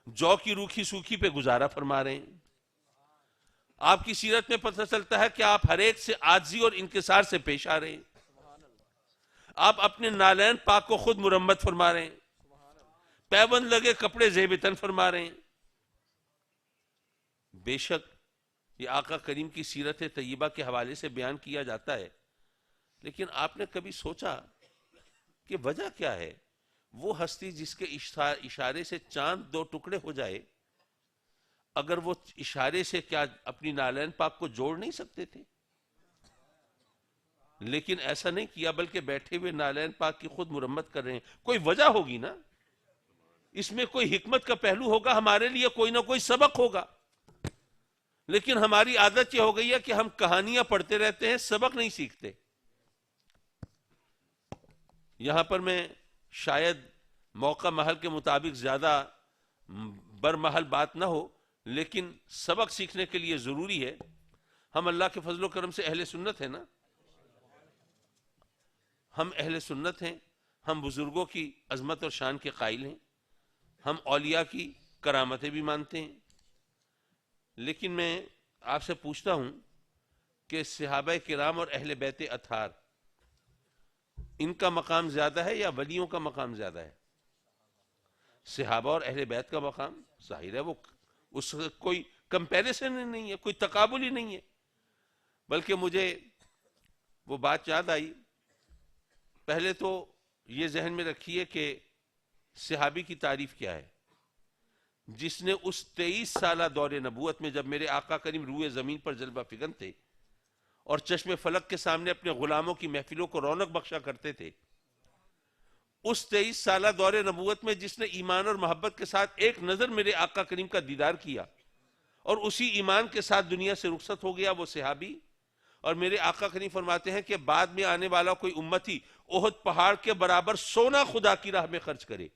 جو کی روکھی سوکھی پہ گزارا فرما رہے ہیں۔ آپ کی سیرت میں پتہ چلتا ہے کہ آپ ہر ایک سے عاجزی اور انکسار سے پیش آ رہے ہیں۔ آپ اپنے نالین پاک کو خود مرمت فرما رہے ہیں، پیبند لگے کپڑے زیب تن فرما رہے ہیں۔ بے شک یہ آقا کریم کی سیرت طیبہ کے حوالے سے بیان کیا جاتا ہے، لیکن آپ نے کبھی سوچا کہ وجہ کیا ہے؟ وہ ہستی جس کے اشارے سے چاند دو ٹکڑے ہو جائے، اگر وہ اشارے سے کیا اپنی نالین پاک کو جوڑ نہیں سکتے تھے؟ لیکن ایسا نہیں کیا، بلکہ بیٹھے ہوئے نالین پاک کی خود مرمت کر رہے ہیں۔ کوئی وجہ ہوگی نا، اس میں کوئی حکمت کا پہلو ہوگا، ہمارے لیے کوئی نہ کوئی سبق ہوگا، لیکن ہماری عادت یہ ہو گئی ہے کہ ہم کہانیاں پڑھتے رہتے ہیں، سبق نہیں سیکھتے۔ یہاں پر میں شاید موقع محل کے مطابق زیادہ برمحل بات نہ ہو، لیکن سبق سیکھنے کے لیے ضروری ہے۔ ہم اللہ کے فضل و کرم سے اہل سنت ہیں نا، ہم اہل سنت ہیں، ہم بزرگوں کی عظمت اور شان کے قائل ہیں، ہم اولیاء کی کرامتیں بھی مانتے ہیں، لیکن میں آپ سے پوچھتا ہوں کہ صحابہ کرام اور اہل بیت اطہار ان کا مقام زیادہ ہے یا ولیوں کا مقام زیادہ ہے؟ صحابہ اور اہل بیت کا مقام ظاہر ہے، وہ اس کا کوئی کمپیریزن نہیں ہے، کوئی تقابل ہی نہیں ہے۔ بلکہ مجھے وہ بات یاد آئی، پہلے تو یہ ذہن میں رکھیے کہ صحابی کی تعریف کیا ہے؟ جس نے اس 23 سالہ دور نبوت میں جب میرے آقا کریم روئے زمین پر جلوہ فکن تھے اور چشم فلک کے سامنے اپنے غلاموں کی محفلوں کو رونق بخشا کرتے تھے، اس 23 سالہ دور نبوت میں جس نے ایمان اور محبت کے ساتھ ایک نظر میرے آقا کریم کا دیدار کیا اور اسی ایمان کے ساتھ دنیا سے رخصت ہو گیا، وہ صحابی۔ اور میرے آقا کریم فرماتے ہیں کہ بعد میں آنے والا کوئی امتی احد پہاڑ کے برابر سونا خدا کی راہ میں خرچ کرے،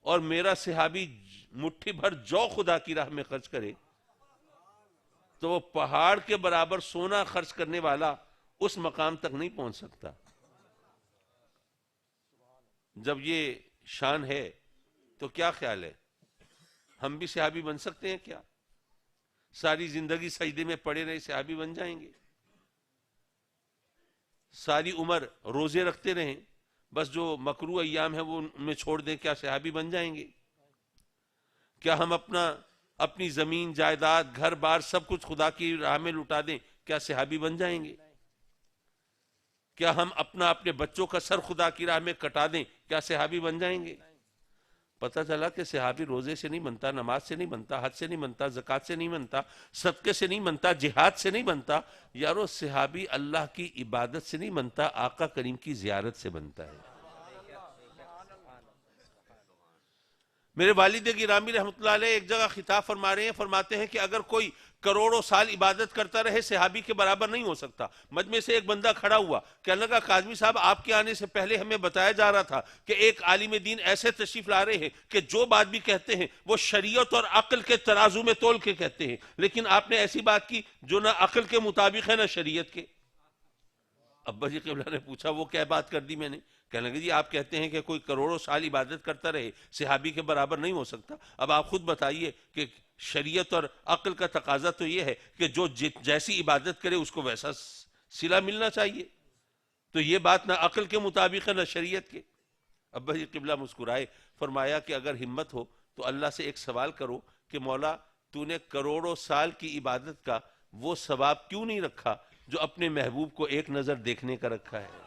اور میرا صحابی مٹھی بھر جو خدا کی راہ میں خرچ کرے تو وہ پہاڑ کے برابر سونا خرچ کرنے والا اس مقام تک نہیں پہنچ سکتا۔ جب یہ شان ہے تو کیا خیال ہے، ہم بھی صحابی بن سکتے ہیں کیا؟ ساری زندگی سجدے میں پڑے رہے صحابی بن جائیں گے؟ ساری عمر روزے رکھتے رہیں، بس جو مکروہ ایام ہیں وہ ان میں چھوڑ دیں، کیا صحابی بن جائیں گے؟ کیا ہم اپنی زمین جائیداد گھر بار سب کچھ خدا کی راہ میں لٹا دیں، کیا صحابی بن جائیں گے؟ کیا ہم اپنے بچوں کا سر خدا کی راہ میں کٹا دیں، کیا صحابی بن جائیں گے؟ پتہ چلا کہ صحابی روزے سے نہیں بنتا، نماز سے نہیں بنتا، حج سے نہیں بنتا، زکوٰۃ سے نہیں بنتا، صدقے سے نہیں بنتا، جہاد سے نہیں بنتا. یارو صحابی اللہ کی عبادت سے نہیں بنتا، آقا کریم کی زیارت سے بنتا ہے. میرے والد گرامی رحمۃ اللہ علیہ ایک جگہ خطاب فرما رہے ہیں، فرماتے ہیں کہ اگر کوئی کروڑوں سال عبادت کرتا رہے صحابی کے برابر نہیں ہو سکتا. مجمع سے ایک بندہ کھڑا ہوا، کہنے لگا کاظمی صاحب آپ کے آنے سے پہلے ہمیں بتایا جا رہا تھا کہ ایک عالم دین ایسے تشریف لا رہے ہیں کہ جو بات بھی کہتے ہیں وہ شریعت اور عقل کے ترازو میں تول کے کہتے ہیں، لیکن آپ نے ایسی بات کی جو نہ عقل کے مطابق ہے نہ شریعت کے. ابا جی قبلہ نے پوچھا وہ کیا بات کر دی میں نے؟ کہنے لگے جی آپ کہتے ہیں کہ کوئی کروڑوں سال عبادت کرتا رہے صحابی کے برابر نہیں ہو سکتا. اب آپ خود بتائیے کہ شریعت اور عقل کا تقاضا تو یہ ہے کہ جو جیسی عبادت کرے اس کو ویسا صلہ ملنا چاہیے. تو یہ بات نہ عقل کے مطابق ہے نہ شریعت کے. ابا جی قبلہ مسکرائے، فرمایا کہ اگر ہمت ہو تو اللہ سے ایک سوال کرو کہ مولا تو نے کروڑوں سال کی عبادت کا وہ ثواب کیوں نہیں رکھا جو اپنے محبوب کو ایک نظر دیکھنے کا رکھا ہے؟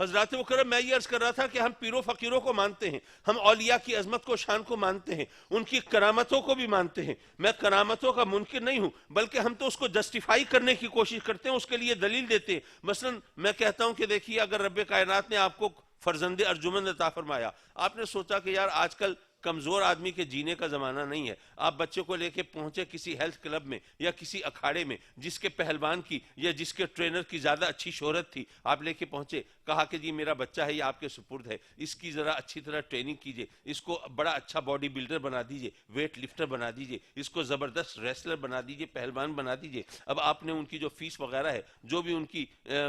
حضرات مکرم میں یہ عرض کر رہا تھا کہ ہم پیروں فقیروں کو مانتے ہیں، ہم اولیاء کی عظمت کو شان کو مانتے ہیں، ان کی کرامتوں کو بھی مانتے ہیں. میں کرامتوں کا منکر نہیں ہوں، بلکہ ہم تو اس کو جسٹیفائی کرنے کی کوشش کرتے ہیں، اس کے لیے دلیل دیتے ہیں. مثلا میں کہتا ہوں کہ دیکھیے اگر رب کائنات نے آپ کو فرزند ارجمند عطا فرمایا، آپ نے سوچا کہ یار آج کل کمزور آدمی کے جینے کا زمانہ نہیں ہے، آپ بچے کو لے کے پہنچے کسی ہیلتھ کلب میں یا کسی اکھاڑے میں جس کے پہلوان کی یا جس کے ٹرینر کی زیادہ اچھی شہرت تھی، آپ لے کے پہنچے، کہا کہ جی میرا بچہ ہے یہ آپ کے سپرد ہے، اس کی ذرا اچھی طرح ٹریننگ کیجئے، اس کو بڑا اچھا باڈی بلڈر بنا دیجئے، ویٹ لفٹر بنا دیجئے، اس کو زبردست ریسلر بنا دیجئے، پہلوان بنا دیجئے. اب آپ نے ان کی جو فیس وغیرہ ہے، جو بھی ان کی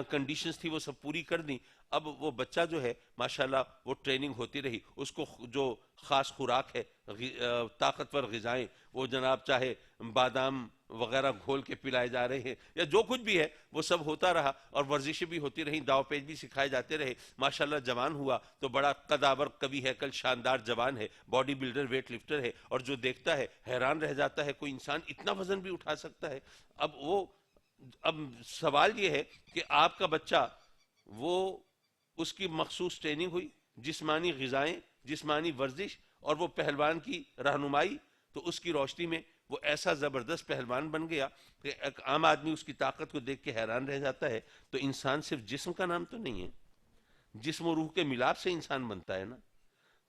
کنڈیشنز تھی وہ سب پوری کر دیں. اب وہ بچہ جو ہے ماشاءاللہ وہ ٹریننگ ہوتی رہی، اس کو جو خاص خوراک ہے، طاقتور غذائیں، وہ جناب چاہے بادام وغیرہ گھول کے پلائے جا رہے ہیں یا جو کچھ بھی ہے وہ سب ہوتا رہا، اور ورزشیں بھی ہوتی رہیں، داؤ پیچ بھی سکھائے جاتے رہے. ماشاءاللہ جوان ہوا تو بڑا قدآور قوی ہے، کل شاندار جوان ہے، باڈی بلڈر ویٹ لفٹر ہے، اور جو دیکھتا ہے حیران رہ جاتا ہے کوئی انسان اتنا وزن بھی اٹھا سکتا ہے. اب سوال یہ ہے کہ آپ کا بچہ وہ اس کی مخصوص ٹریننگ ہوئی، جسمانی غذائیں، جسمانی ورزش اور وہ پہلوان کی رہنمائی، تو اس کی روشنی میں وہ ایسا زبردست پہلوان بن گیا کہ ایک عام آدمی اس کی طاقت کو دیکھ کے حیران رہ جاتا ہے. تو انسان صرف جسم کا نام تو نہیں ہے، جسم و روح کے ملاپ سے انسان بنتا ہے نا.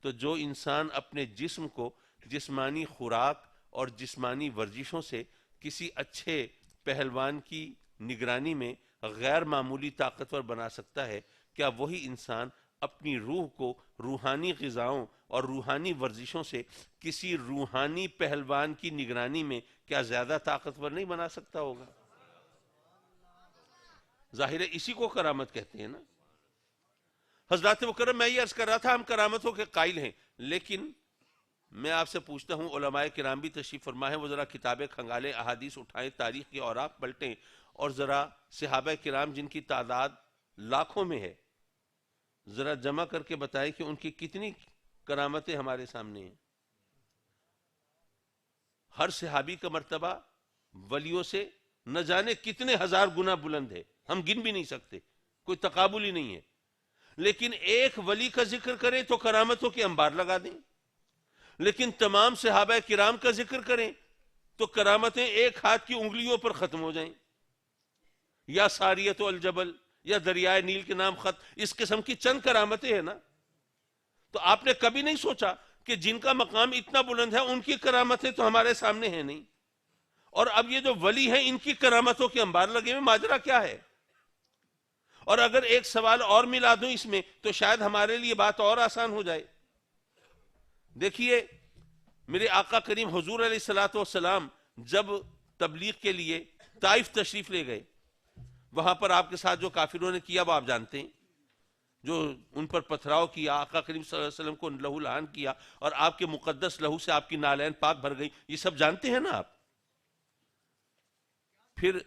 تو جو انسان اپنے جسم کو جسمانی خوراک اور جسمانی ورزشوں سے کسی اچھے پہلوان کی نگرانی میں غیر معمولی طاقتور بنا سکتا ہے، کیا وہی انسان اپنی روح کو روحانی غذاؤں اور روحانی ورزشوں سے کسی روحانی پہلوان کی نگرانی میں کیا زیادہ طاقتور نہیں بنا سکتا ہوگا؟ ظاہر ہے اسی کو کرامت کہتے ہیں نا. حضرات مکرم میں یہ عرض کر رہا تھا ہم کرامتوں کے قائل ہیں، لیکن میں آپ سے پوچھتا ہوں علماء کرام بھی تشریف فرما ہیں، وہ ذرا کتابیں کھنگالیں، احادیث اٹھائیں، تاریخ کے اوراق پلٹیں، اور ذرا صحابہ کرام جن کی تعداد لاکھوں میں ہے ذرا جمع کر کے بتائیں کہ ان کی کتنی کرامتیں ہمارے سامنے ہیں. ہر صحابی کا مرتبہ ولیوں سے نہ جانے کتنے ہزار گنا بلند ہے، ہم گن بھی نہیں سکتے، کوئی تقابل ہی نہیں ہے. لیکن ایک ولی کا ذکر کریں تو کرامتوں کے انبار لگا دیں، لیکن تمام صحابہ کرام کا ذکر کریں تو کرامتیں ایک ہاتھ کی انگلیوں پر ختم ہو جائیں. یا ساریت الجبل یا دریائے نیل کے نام خط، اس قسم کی چند کرامتیں ہیں نا. تو آپ نے کبھی نہیں سوچا کہ جن کا مقام اتنا بلند ہے ان کی کرامتیں تو ہمارے سامنے ہیں نہیں، اور اب یہ جو ولی ہیں ان کی کرامتوں کے انبار لگے ہوئے، ماجرا کیا ہے؟ اور اگر ایک سوال اور ملا دوں اس میں تو شاید ہمارے لیے بات اور آسان ہو جائے. دیکھیے میرے آقا کریم حضور علیہ الصلوۃ والسلام جب تبلیغ کے لیے طائف تشریف لے گئے، وہاں پر آپ کے ساتھ جو کافروں نے کیا وہ آپ جانتے ہیں، جو ان پر پتھراؤ کیا، آقا کریم صلی اللہ علیہ وسلم کو لہو لہان کیا اور آپ کے مقدس لہو سے آپ کی نالین پاک بھر گئی، یہ سب جانتے ہیں نا آپ. پھر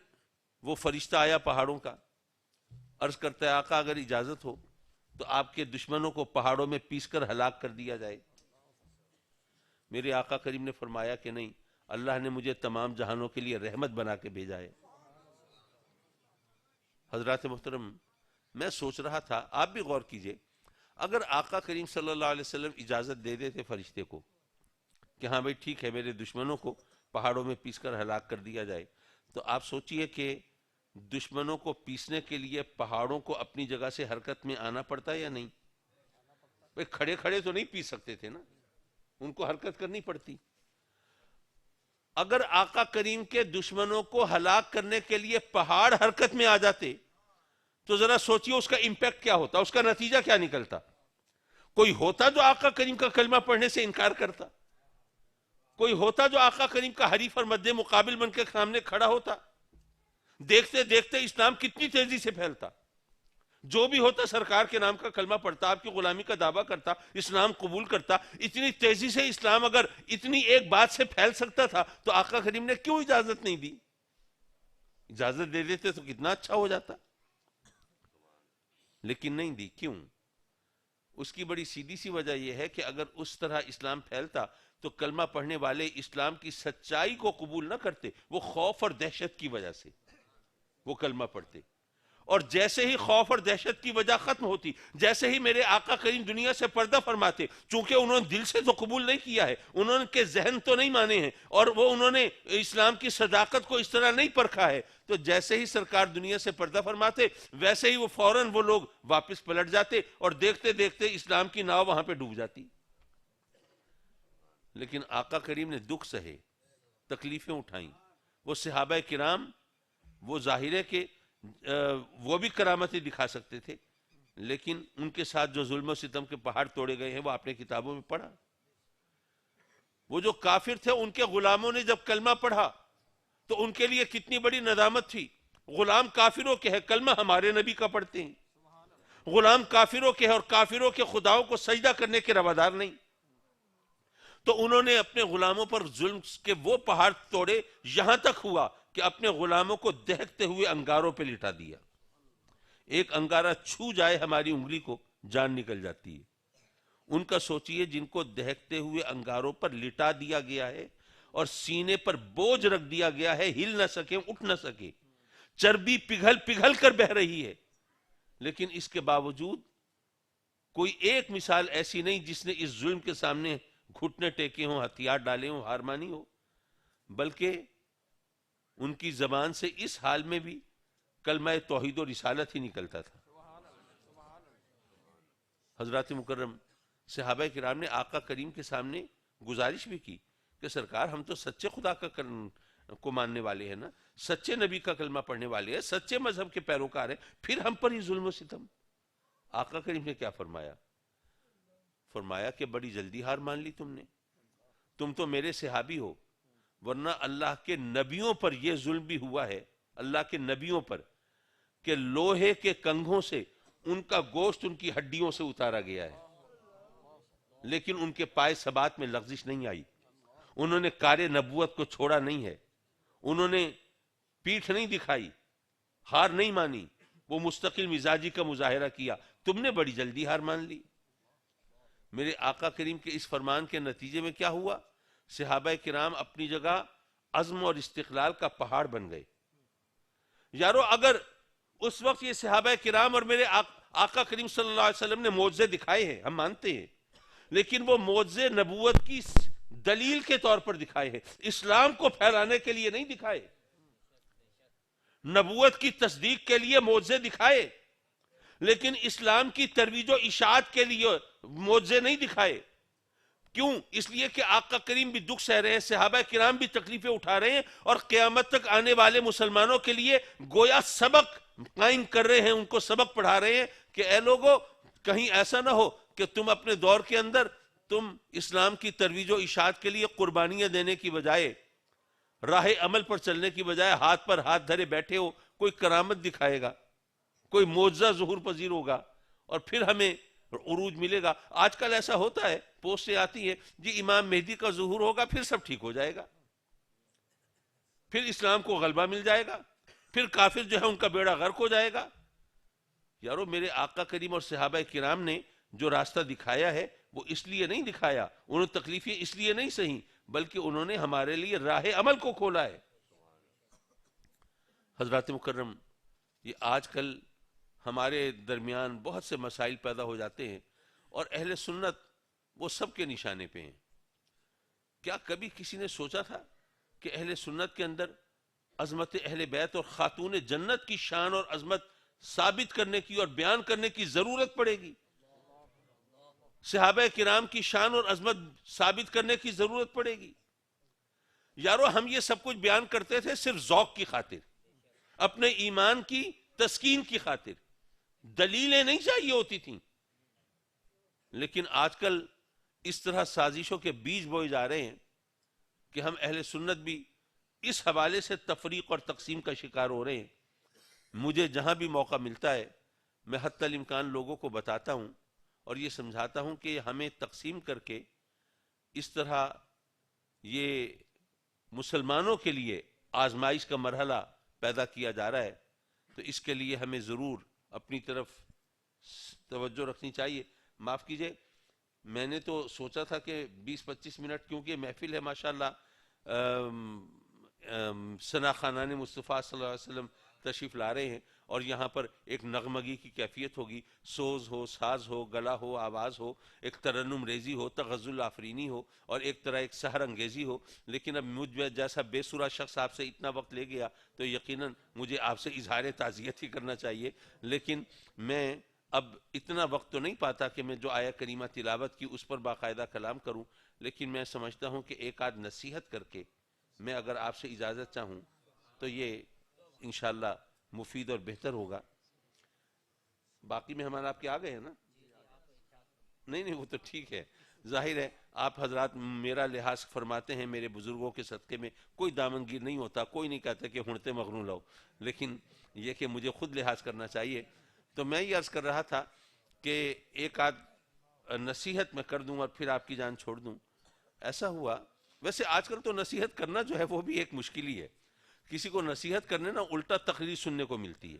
وہ فرشتہ آیا پہاڑوں کا، عرض کرتا ہے آقا اگر اجازت ہو تو آپ کے دشمنوں کو پہاڑوں میں پیس کر ہلاک کر دیا جائے؟ میرے آقا کریم نے فرمایا کہ نہیں، اللہ نے مجھے تمام جہانوں کے لیے رحمت بنا کے بھیجا ہے۔ حضرات محترم، میں سوچ رہا تھا، آپ بھی غور کیجئے، اگر آقا کریم صلی اللہ علیہ وسلم اجازت دے دیتے فرشتے کو کہ ہاں بھائی ٹھیک ہے، میرے دشمنوں کو پہاڑوں میں پیس کر ہلاک کر دیا جائے، تو آپ سوچئے کہ دشمنوں کو پیسنے کے لیے پہاڑوں کو اپنی جگہ سے حرکت میں آنا پڑتا ہے یا نہیں؟ بھئی کھڑے کھڑے تو نہیں پیس سکتے تھے نا، ان کو حرکت کرنی پڑتی۔ اگر آقا کریم کے دشمنوں کو ہلاک کرنے کے لیے پہاڑ حرکت میں آ جاتے تو ذرا سوچئے اس کا امپیکٹ کیا ہوتا، اس کا نتیجہ کیا نکلتا؟ کوئی ہوتا جو آقا کریم کا کلمہ پڑھنے سے انکار کرتا؟ کوئی ہوتا جو آقا کریم کا حریف اور مد مقابل بن کے سامنے کھڑا ہوتا؟ دیکھتے دیکھتے اسلام کتنی تیزی سے پھیلتا، جو بھی ہوتا سرکار کے نام کا کلمہ پڑھتا، آپ کی غلامی کا دعویٰ کرتا، اسلام قبول کرتا۔ اتنی تیزی سے اسلام اگر اتنی ایک بات سے پھیل سکتا تھا تو آقا کریم نے کیوں اجازت نہیں دی؟ اجازت دے دیتے تو کتنا اچھا ہو جاتا، لیکن نہیں دی۔ کیوں؟ اس کی بڑی سیدھی سی وجہ یہ ہے کہ اگر اس طرح اسلام پھیلتا تو کلمہ پڑھنے والے اسلام کی سچائی کو قبول نہ کرتے، وہ خوف اور دہشت کی وجہ سے وہ کلمہ پڑھتے، اور جیسے ہی خوف اور دہشت کی وجہ ختم ہوتی، جیسے ہی میرے آقا کریم دنیا سے پردہ فرماتے، چونکہ انہوں نے دل سے تو قبول نہیں کیا ہے، انہوں نے کے ذہن تو نہیں مانے ہیں، اور وہ انہوں نے اسلام کی صداقت کو اس طرح نہیں پرکھا ہے، تو جیسے ہی سرکار دنیا سے پردہ فرماتے ویسے ہی وہ فوراً وہ لوگ واپس پلٹ جاتے اور دیکھتے دیکھتے اسلام کی ناؤ وہاں پہ ڈوب جاتی۔ لیکن آقا کریم نے دکھ سہے، تکلیفیں اٹھائیں، وہ صحابہ کرام، وہ ظاہر ہے کہ وہ بھی کرامتیں دکھا سکتے تھے، لیکن ان کے ساتھ جو ظلم و ستم کے پہاڑ توڑے گئے ہیں وہ آپ نے کتابوں میں پڑھا۔ وہ جو کافر تھے ان کے غلاموں نے جب کلمہ پڑھا تو ان کے لیے کتنی بڑی ندامت تھی۔ غلام کافروں کے ہے، کلمہ ہمارے نبی کا پڑھتے ہیں۔ غلام کافروں کے ہے اور کافروں کے خداؤں کو سجدہ کرنے کے روادار نہیں، تو انہوں نے اپنے غلاموں پر ظلم کے وہ پہاڑ توڑے، یہاں تک ہوا کہ اپنے غلاموں کو دہکتے ہوئے انگاروں پہ لٹا دیا۔ ایک انگارہ چھو جائے ہماری انگلی کو، جان نکل جاتی ہے۔ ان کا سوچئے جن کو دہکتے ہوئے انگاروں پر لٹا دیا گیا ہے اور سینے پر بوجھ رکھ دیا گیا ہے، ہل نہ سکے، اٹھ نہ سکے، چربی پگھل پگھل کر بہ رہی ہے، لیکن اس کے باوجود کوئی ایک مثال ایسی نہیں جس نے اس ظلم کے سامنے گھٹنے ٹیکے ہوں، ہتھیار ڈالے ہوں، ہار مانی ہو، بلکہ ان کی زبان سے اس حال میں بھی کلمہ توحید و رسالت ہی نکلتا تھا۔ حضرات مکرم، صحابہ کرام نے آقا کریم کے سامنے گزارش بھی کی کہ سرکار ہم تو سچے خدا کو ماننے والے ہیں نا، سچے نبی کا کلمہ پڑھنے والے ہیں، سچے مذہب کے پیروکار ہیں، پھر ہم پر ہی ظلم و ستم۔ آقا کریم نے کیا فرمایا؟ فرمایا کہ بڑی جلدی ہار مان لی تم نے، تم تو میرے صحابی ہو، ورنہ اللہ کے نبیوں پر یہ ظلم بھی ہوا ہے، اللہ کے نبیوں پر، کہ لوہے کے کنگھوں سے ان کا گوشت ان کی ہڈیوں سے اتارا گیا ہے، لیکن ان کے پائے ثبات میں لغزش نہیں آئی، انہوں نے کار نبوت کو چھوڑا نہیں ہے، انہوں نے پیٹھ نہیں دکھائی، ہار نہیں مانی، وہ مستقل مزاجی کا مظاہرہ کیا۔ تم نے بڑی جلدی ہار مان لی۔ میرے آقا کریم کے اس فرمان کے نتیجے میں کیا ہوا؟ صحابہ کرام اپنی جگہ عزم اور استقلال کا پہاڑ بن گئے۔ یارو اگر اس وقت یہ صحابہ کرام اور میرے آقا کریم صلی اللہ علیہ وسلم نے معجزے دکھائے ہیں، ہم مانتے ہیں، لیکن وہ معجزے نبوت کی دلیل کے طور پر دکھائے ہیں، اسلام کو پھیلانے کے لیے نہیں دکھائے، نبوت کی تصدیق کے لیے معجزے دکھائے، لیکن اسلام کی ترویج و اشاعت کے لیے معجزے نہیں دکھائے۔ کیوں؟ اس لیے کہ آقا کریم بھی دکھ سہ رہے ہیں، صحابہ کرام بھی تکلیفیں اٹھا رہے ہیں، اور قیامت تک آنے والے مسلمانوں کے لیے گویا سبق قائم کر رہے ہیں، ان کو سبق پڑھا رہے ہیں کہ اے لوگو، کہیں ایسا نہ ہو کہ تم اپنے دور کے اندر تم اسلام کی ترویج و اشاعت کے لیے قربانیاں دینے کی بجائے، راہ عمل پر چلنے کی بجائے ہاتھ پر ہاتھ دھرے بیٹھے ہو، کوئی کرامت دکھائے گا، کوئی معجزہ ظہور پذیر ہوگا اور پھر ہمیں عروج ملے گا۔ آج کل ایسا ہوتا ہے، پوسٹیں آتی ہے، جی امام مہدی کا ظہور ہوگا پھر سب ٹھیک ہو جائے گا، پھر اسلام کو غلبہ مل جائے گا، پھر کافر جو ہے ان کا بیڑا غرق ہو جائے گا۔ یارو میرے آقا کریم اور صحابہ کرام نے جو راستہ دکھایا ہے وہ اس لیے نہیں دکھایا، انہوں نے تکلیفیں اس لیے نہیں سہی، بلکہ انہوں نے ہمارے لیے راہ عمل کو کھولا ہے۔ حضرات مکرم، یہ آج کل ہمارے درمیان بہت سے مسائل پیدا ہو جاتے ہیں اور اہل سنت وہ سب کے نشانے پہ ہیں۔ کیا کبھی کسی نے سوچا تھا کہ اہل سنت کے اندر عظمت اہل بیت اور خاتون جنت کی شان اور عظمت ثابت کرنے کی اور بیان کرنے کی ضرورت پڑے گی؟ صحابہ کرام کی شان اور عظمت ثابت کرنے کی ضرورت پڑے گی؟ یارو ہم یہ سب کچھ بیان کرتے تھے صرف ذوق کی خاطر، اپنے ایمان کی تسکین کی خاطر، دلیلیں نہیں چاہیے ہوتی تھیں۔ لیکن آج کل اس طرح سازشوں کے بیج بوئے جا رہے ہیں کہ ہم اہل سنت بھی اس حوالے سے تفریق اور تقسیم کا شکار ہو رہے ہیں۔ مجھے جہاں بھی موقع ملتا ہے میں حتی الامکان لوگوں کو بتاتا ہوں اور یہ سمجھاتا ہوں کہ ہمیں تقسیم کر کے اس طرح یہ مسلمانوں کے لیے آزمائش کا مرحلہ پیدا کیا جا رہا ہے، تو اس کے لیے ہمیں ضرور اپنی طرف توجہ رکھنی چاہیے۔ معاف کیجئے، میں نے تو سوچا تھا کہ 20-25 منٹ، کیونکہ محفل ہے ماشاءاللہ، ثنا خانان مصطفیٰ صلی اللہ علیہ وسلم تشریف لا رہے ہیں اور یہاں پر ایک نغمگی کی کیفیت ہوگی، سوز ہو، ساز ہو، گلا ہو، آواز ہو، ایک ترنم ریزی ہو، تغزل آفرینی ہو اور ایک طرح ایک سحر انگیزی ہو۔ لیکن اب مجھ جیسا بے سورا شخص آپ سے اتنا وقت لے گیا تو یقیناً مجھے آپ سے اظہار تعزیت ہی کرنا چاہیے، لیکن میں اب اتنا وقت تو نہیں پاتا کہ میں جو آیہ کریمہ تلاوت کی اس پر باقاعدہ کلام کروں، لیکن میں سمجھتا ہوں کہ ایک آدھ نصیحت کر کے میں اگر آپ سے اجازت چاہوں تو یہ انشاءاللہ مفید اور بہتر ہوگا۔ باقی مہمان آپ کے آ گئے ہیں نا؟ نہیں وہ تو ٹھیک ہے، ظاہر ہے آپ حضرات میرا لحاظ فرماتے ہیں، میرے بزرگوں کے صدقے میں کوئی دامنگیر نہیں ہوتا، کوئی نہیں کہتا کہ ہنتے مغرون لو، لیکن یہ کہ مجھے خود لحاظ کرنا چاہیے۔ تو میں یہ عرض کر رہا تھا کہ ایک آدھ نصیحت میں کر دوں اور پھر آپ کی جان چھوڑ دوں۔ ایسا ہوا، ویسے آج کل تو نصیحت کرنا جو ہے وہ بھی ایک مشکل ہی ہے، کسی کو نصیحت کرنے نا الٹا تقریر سننے کو ملتی ہے۔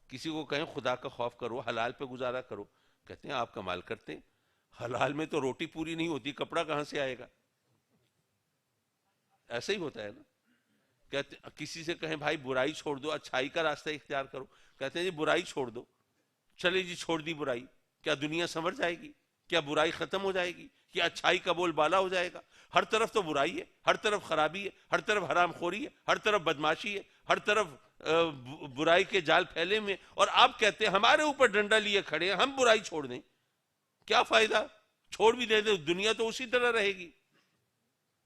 کسی کو کہیں خدا کا خوف کرو، حلال پہ گزارا کرو، کہتے ہیں آپ کمال کرتے ہیں، حلال میں تو روٹی پوری نہیں ہوتی، کپڑا کہاں سے آئے گا؟ ایسا ہی ہوتا ہے نا۔ کہتے کسی سے کہیں بھائی برائی چھوڑ دو، اچھائی کا راستہ اختیار کرو، کہتے ہیں جی برائی چھوڑ دو، چلے جی چھوڑ دی برائی، کیا دنیا سنور جائے گی؟ کیا برائی ختم ہو جائے گی؟ کیا اچھائی کا بول بالا ہو جائے گا؟ ہر طرف تو برائی ہے، ہر طرف خرابی ہے، ہر طرف حرام خوری ہے، ہر طرف بدماشی ہے، ہر طرف برائی کے جال پھیلے میں، اور آپ کہتے ہیں ہمارے اوپر ڈنڈا لیے کھڑے ہیں ہم برائی چھوڑ دیں۔ کیا فائدہ؟ چھوڑ بھی دے دیں دنیا تو اسی طرح رہے گی۔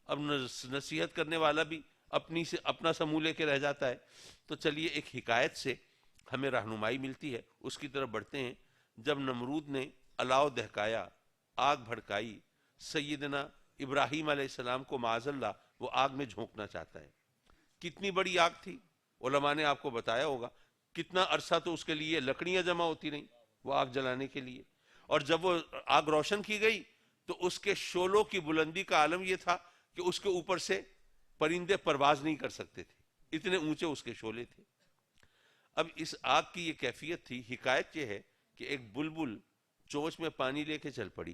اب نصیحت کرنے والا بھی اپنا سا منہ لے کے رہ جاتا ہے۔ تو چلیے ایک حکایت سے ہمیں رہنمائی ملتی ہے، اس کی طرف بڑھتے ہیں۔ جب نمرود نے الاؤ دہکایا، آگ بھڑکائی، سیدنا ابراہیم علیہ السلام کو معاذ اللہ وہ آگ میں جھونکنا چاہتا ہے۔ کتنی بڑی آگ تھی، علماء نے آپ کو بتایا ہوگا، کتنا عرصہ تو اس کے لیے لکڑیاں جمع ہوتی نہیں وہ آگ جلانے کے لیے، اور جب وہ آگ روشن کی گئی تو اس کے شعلوں کی بلندی کا عالم یہ تھا کہ اس کے اوپر سے پرندے پرواز نہیں کر سکتے تھے، اتنے اونچے اس کے شعلے تھے۔ اب اس آگ کی یہ کیفیت تھی، حکایت یہ ہے کہ ایک بلبل چونچ میں پانی لے کے چل پڑی۔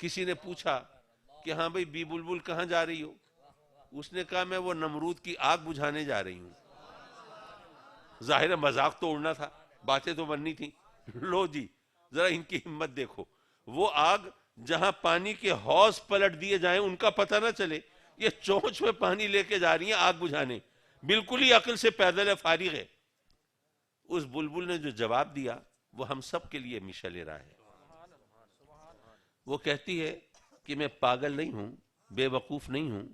کسی نے پوچھا کہ ہاں بھئی بی بلبل کہاں جا رہی ہو؟ اس نے کہا میں وہ نمرود کی آگ بجھانے جا رہی ہوں۔ ظاہر ہے مذاق تو اڑنا تھا، باتیں تو بننی تھیں۔ لو جی ذرا ان کی ہمت دیکھو، وہ آگ جہاں پانی کے حوض پلٹ دیے جائیں ان کا پتہ نہ چلے، یہ چونچ میں پانی لے کے جا رہی ہیں آگ بجھانے، بالکل ہی عقل سے پیدل ہے، فارغ ہے۔ اس بلبل نے جو جواب دیا وہ ہم سب کے لیے مشعل راہ ہے۔ وہ کہتی ہے کہ میں پاگل نہیں ہوں، بے وقوف نہیں ہوں،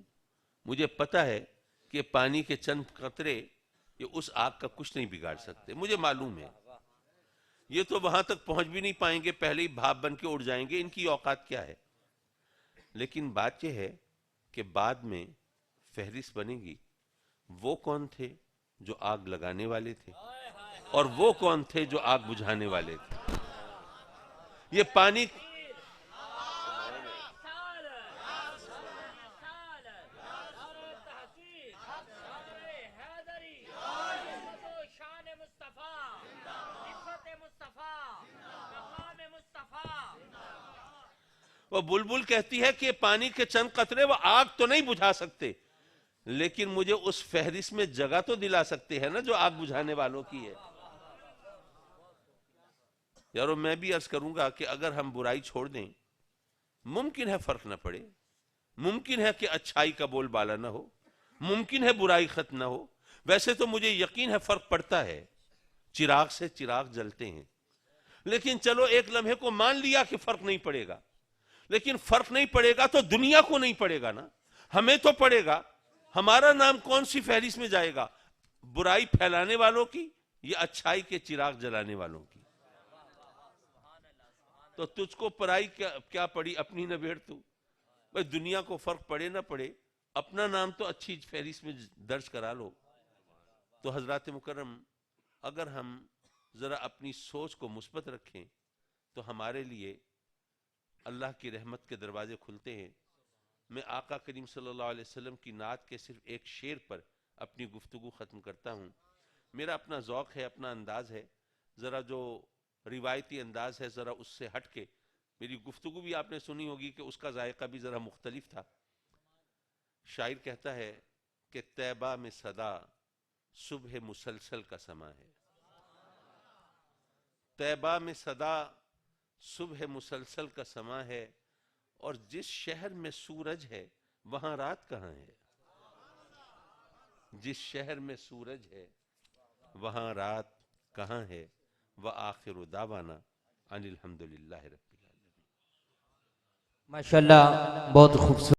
مجھے پتہ ہے کہ پانی کے چند قطرے یہ اس آگ کا کچھ نہیں بگاڑ سکتے، مجھے معلوم ہے یہ تو وہاں تک پہنچ بھی نہیں پائیں گے، پہلے ہی بھاپ بن کے اڑ جائیں گے، ان کی اوقات کیا ہے۔ لیکن بات یہ ہے کہ بعد میں فہرست بنے گی وہ کون تھے جو آگ لگانے والے تھے اور وہ کون تھے جو آگ بجھانے والے تھے۔ یہ پانی وہ بلبل کہتی ہے کہ پانی کے چند قطرے وہ آگ تو نہیں بجھا سکتے، لیکن مجھے اس فہرست میں جگہ تو دلا سکتے ہیں نا جو آگ بجھانے والوں کی ہے۔ یارو میں بھی عرض کروں گا کہ اگر ہم برائی چھوڑ دیں، ممکن ہے فرق نہ پڑے، ممکن ہے کہ اچھائی کا بول بالا نہ ہو، ممکن ہے برائی ختم نہ ہو، ویسے تو مجھے یقین ہے فرق پڑتا ہے، چراغ سے چراغ جلتے ہیں، لیکن چلو ایک لمحے کو مان لیا کہ فرق نہیں پڑے گا، لیکن فرق نہیں پڑے گا تو دنیا کو نہیں پڑے گا نا، ہمیں تو پڑے گا۔ ہمارا نام کون سی فہرست میں جائے گا؟ برائی پھیلانے والوں کی یا اچھائی کے چراغ جلانے والوں کی؟ تو تجھ کو پرائی کیا پڑی، اپنی نبیڑ تو بھائی، دنیا کو فرق پڑے نہ پڑے، اپنا نام تو اچھی فہرست میں درج کرا لو۔ تو حضرات مکرم، اگر ہم ذرا اپنی سوچ کو مثبت رکھیں تو ہمارے لیے اللہ کی رحمت کے دروازے کھلتے ہیں۔ میں آقا کریم صلی اللہ علیہ وسلم کی نعت کے صرف ایک شعر پر اپنی گفتگو ختم کرتا ہوں۔ میرا اپنا ذوق ہے، اپنا انداز ہے، ذرا جو روایتی انداز ہے ذرا اس سے ہٹ کے میری گفتگو بھی آپ نے سنی ہوگی کہ اس کا ذائقہ بھی ذرا مختلف تھا۔ شاعر کہتا ہے کہ طیبہ میں صدا صبح مسلسل کا سما ہے، طیبہ میں صدا صبح مسلسل کا سما ہے، اور جس شہر میں سورج ہے وہاں رات کہاں ہے؟ جس شہر میں سورج ہے وہاں رات کہاں ہے؟ وآخر دعوانا ان الحمدللہ رب العالمین۔ ماشاءاللہ، بہت خوبصورت